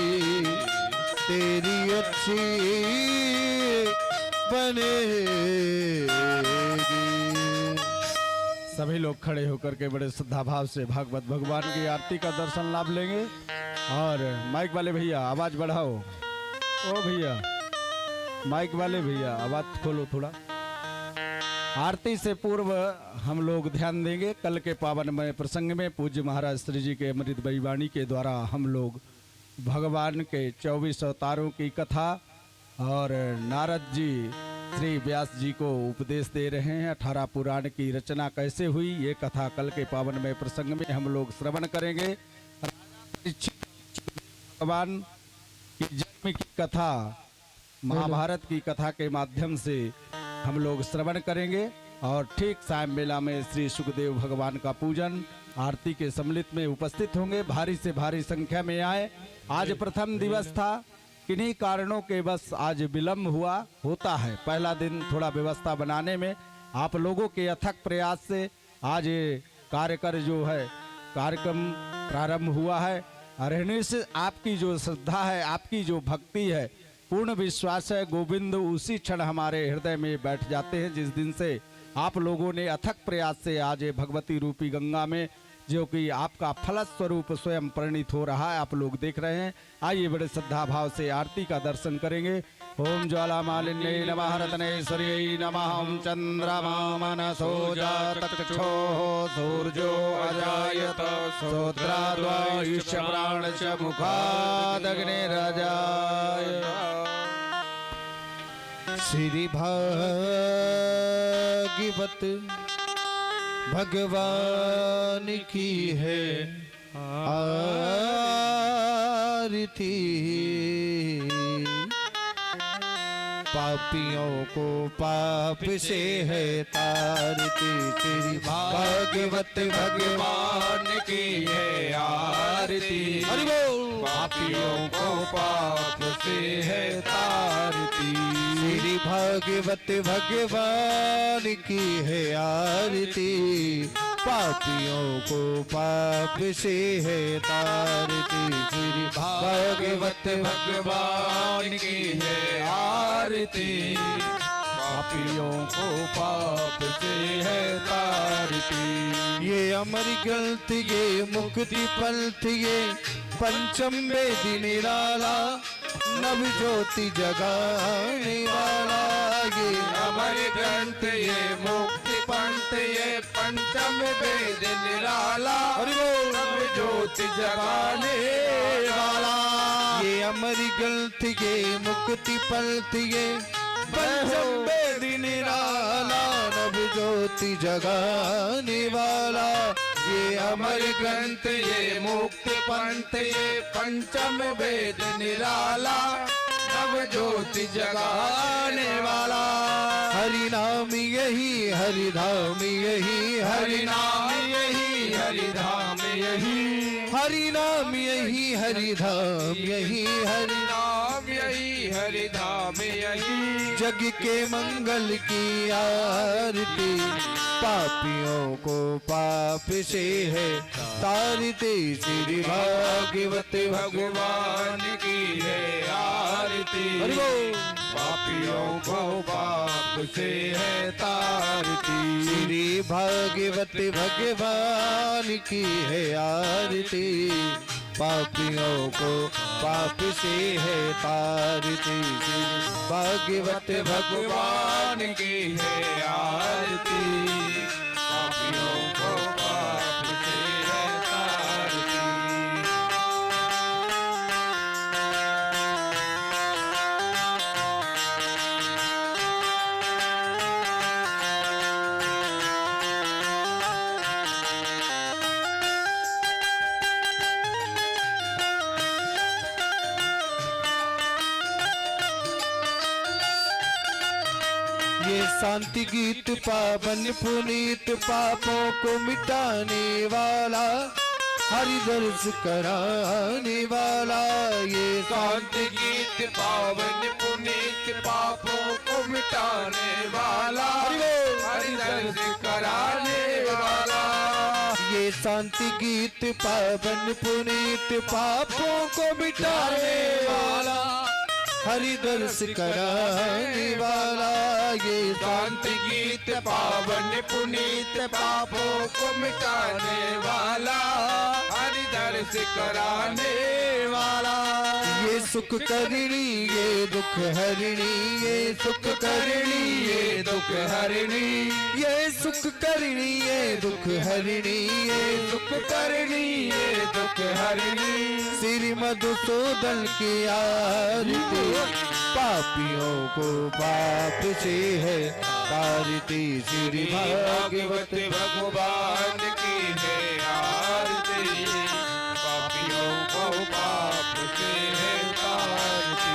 तेरी अच्छी बनेगी। सभी लोग खड़े होकर के बड़े श्रद्धा भाव से भागवत भगवान की आरती का दर्शन लाभ लेंगे। और माइक वाले भैया आवाज बढ़ाओ। ओ भैया माइक वाले भैया आवाज खोलो थोड़ा। आरती से पूर्व हम लोग ध्यान देंगे कल के पावनमय प्रसंग में पूज्य महाराज श्री जी के अमृतमयी वाणी के द्वारा हम लोग भगवान के 24 अवतारों की कथा और नारद जी श्री व्यास जी को उपदेश दे रहे हैं। 18 पुराण की रचना कैसे हुई ये कथा कल के पावनमय प्रसंग में हम लोग श्रवण करेंगे। भगवान की जन्म की कथा महाभारत की कथा के माध्यम से हम लोग श्रवण करेंगे। और ठीक सायं मेला में श्री सुखदेव भगवान का पूजन आरती के सम्मिलित में उपस्थित होंगे। भारी से भारी संख्या में आए। आज प्रथम दिवस था, किन्हीं कारणों के बस आज विलम्ब हुआ। होता है पहला दिन थोड़ा व्यवस्था बनाने में। आप लोगों के अथक प्रयास से आज ये कार्यक्रम जो है कार्यक्रम प्रारंभ हुआ है। रहने से आपकी जो श्रद्धा है, आपकी जो भक्ति है, पूर्ण विश्वास है गोविंद उसी क्षण हमारे हृदय में बैठ जाते हैं जिस दिन से आप लोगों ने अथक प्रयास से आज ये भगवती रूपी गंगा में जो कि आपका फलस्वरूप स्वयं परिणित हो रहा है, आप लोग देख रहे हैं। आइए बड़े श्रद्धा भाव से आरती का दर्शन करेंगे। ओम ज्वाला मालिन्ये नमः रत्नेश्वर्यै नमः। ओम चंद्रमा मनसो जातचक्षो सूर्यो अजायत श्रोत्राद्वायुष्य प्राणश्च मुखादग्निरजाय। श्री भागवत भगवान की है आरती। पापियों को पाप से है तारती। श्री भागवत भगवान की है आरती। पापियों को पाप से है तारती। श्री भागवत भगवान की है आरती। पापियों को पाप से है तारती। श्री भागवत भगवान की है आरती। पापियों को पाप से है तारती। ये अमर ग्रंथ ये मुक्ति पंथ ये पंचम वेद निराला नव ज्योति जगाने वाला। ये
अमर ग्रंथ ये मुक्ति पंथ ये पंचम वेद निराला नव ज्योति जगाने वाला।
ये अमर ग्रंथ ये मुक्ति पंथ ये पंचम वेद निराला नव ज्योति जगाने वाला।
ये अमर ग्रंथ ये मुक्ति पंथ ये पंचम वेद निराला नव ज्योति जगाने वाला।
हरि नाम यही हरि धाम यही हरि नाम
यही हरि धाम यही
हरि नाम यही हरि धाम यही हरि
नाम यही हरि धाम यही।
जग के मंगल की आरती। पापियों को पाप से है तारती। श्री भागवत
भगवान की है आरती। पापियों को पाप से है तारती।
श्री भागवत भगवान की है आरती। पापियों को पाप से है तारती। श्री भागवत
भगवान की है आरती। पापियों को पाप से है तारती।
ये शांति गीत पावन पुनीत पापों को मिटाने वाला हरि दर्श कराने वाला। ये
शांति गीत पावन पुनीत पापों को मिटाने वाला हरि दर्श कराने वाला।
ये शांति गीत पावन पुनीत पापों को मिटाने वाला, हरि दर्श कराने वाला, ये
शांति गीत पावन पुनीत पापों को मिटाने वाला, हरि दर्श कराने वाला।
ये सुख करिणी ये दुख हरिणी, ये सुख करिणी ये दुख हरिणी, ये सुख करिणी ये दुख हरिणी, ये
दुख करनी ये दुख हरनी।
श्री मधुसूदन की आरती, पापियों को पाप से है तारती, श्री
भागवत
भागवत
भगवान की है आरती, पापियों को पाप से है तारती।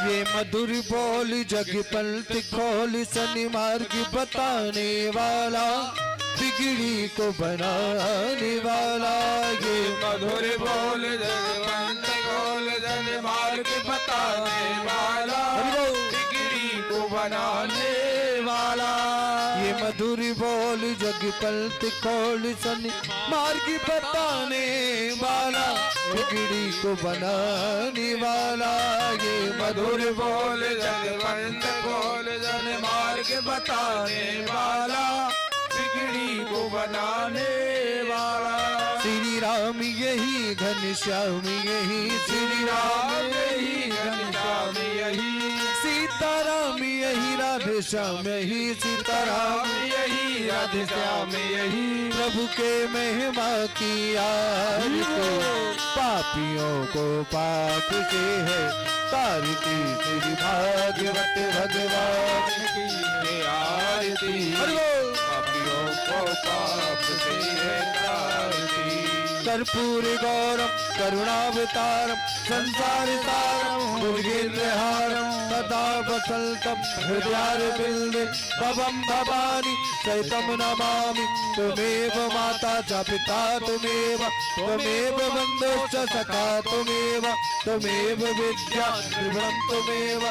ये मधुर बोल जग पलट खोल, शनि मार्ग बताने वाला, बिगड़ी को बनाने वाला, ये
मधुर बोल जगवंत बोल जन मार्ग बताने वाला, बिगड़ी को बनाने वाला।
ये मधुर बोल जग पलट खोल, शनि मार्ग बताने वाला, बिगड़ी को बनाने वाला, ये
मधुर बोल जगवंत बोल जन मार्ग बताने वाला, बिगड़ी को बनाने वाला।
श्री राम यही घनश्याम यही, श्री राम
यही घनश्याम यही,
सीताराम यही राधे श्याम यही, सीताराम
यही राधे श्याम यही।
प्रभु के महिमा की आरती, पापियों को पाप से है तारती, श्री भागवत भगवान
की है आरती, पापियों को पाप से है तारती।
कर्पूर गौरम करुणावतारम संसार सारम दुर्गेन्द्रहारम सदा वसंतम हृदयारविंदे भवम भवानी चैतम नमामि। त्वमेव माता च पिता त्वमेव, त्वमेव बन्धुश्च सखा त्वमेव, त्वमेव विद्या त्रिगुणं त्वमेव,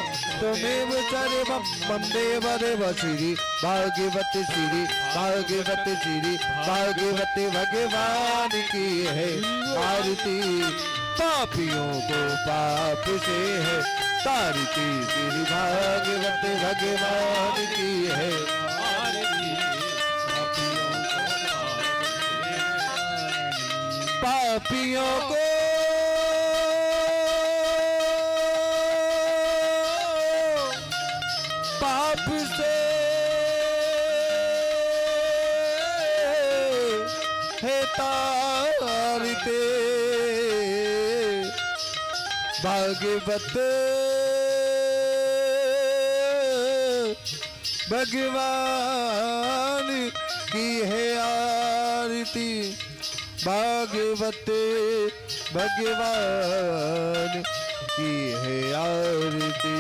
त्वमेव सर्वं मम देव देव। श्री भागवत श्री भागवत श्री भागवत भगवान की है आरती, पापियों को पाप से है तारती, श्री भागवत भगवान की है आरती, पापियों को पाप से है तारते, भागवत भगवान की है आरती, भागवत भगवान की है आरती।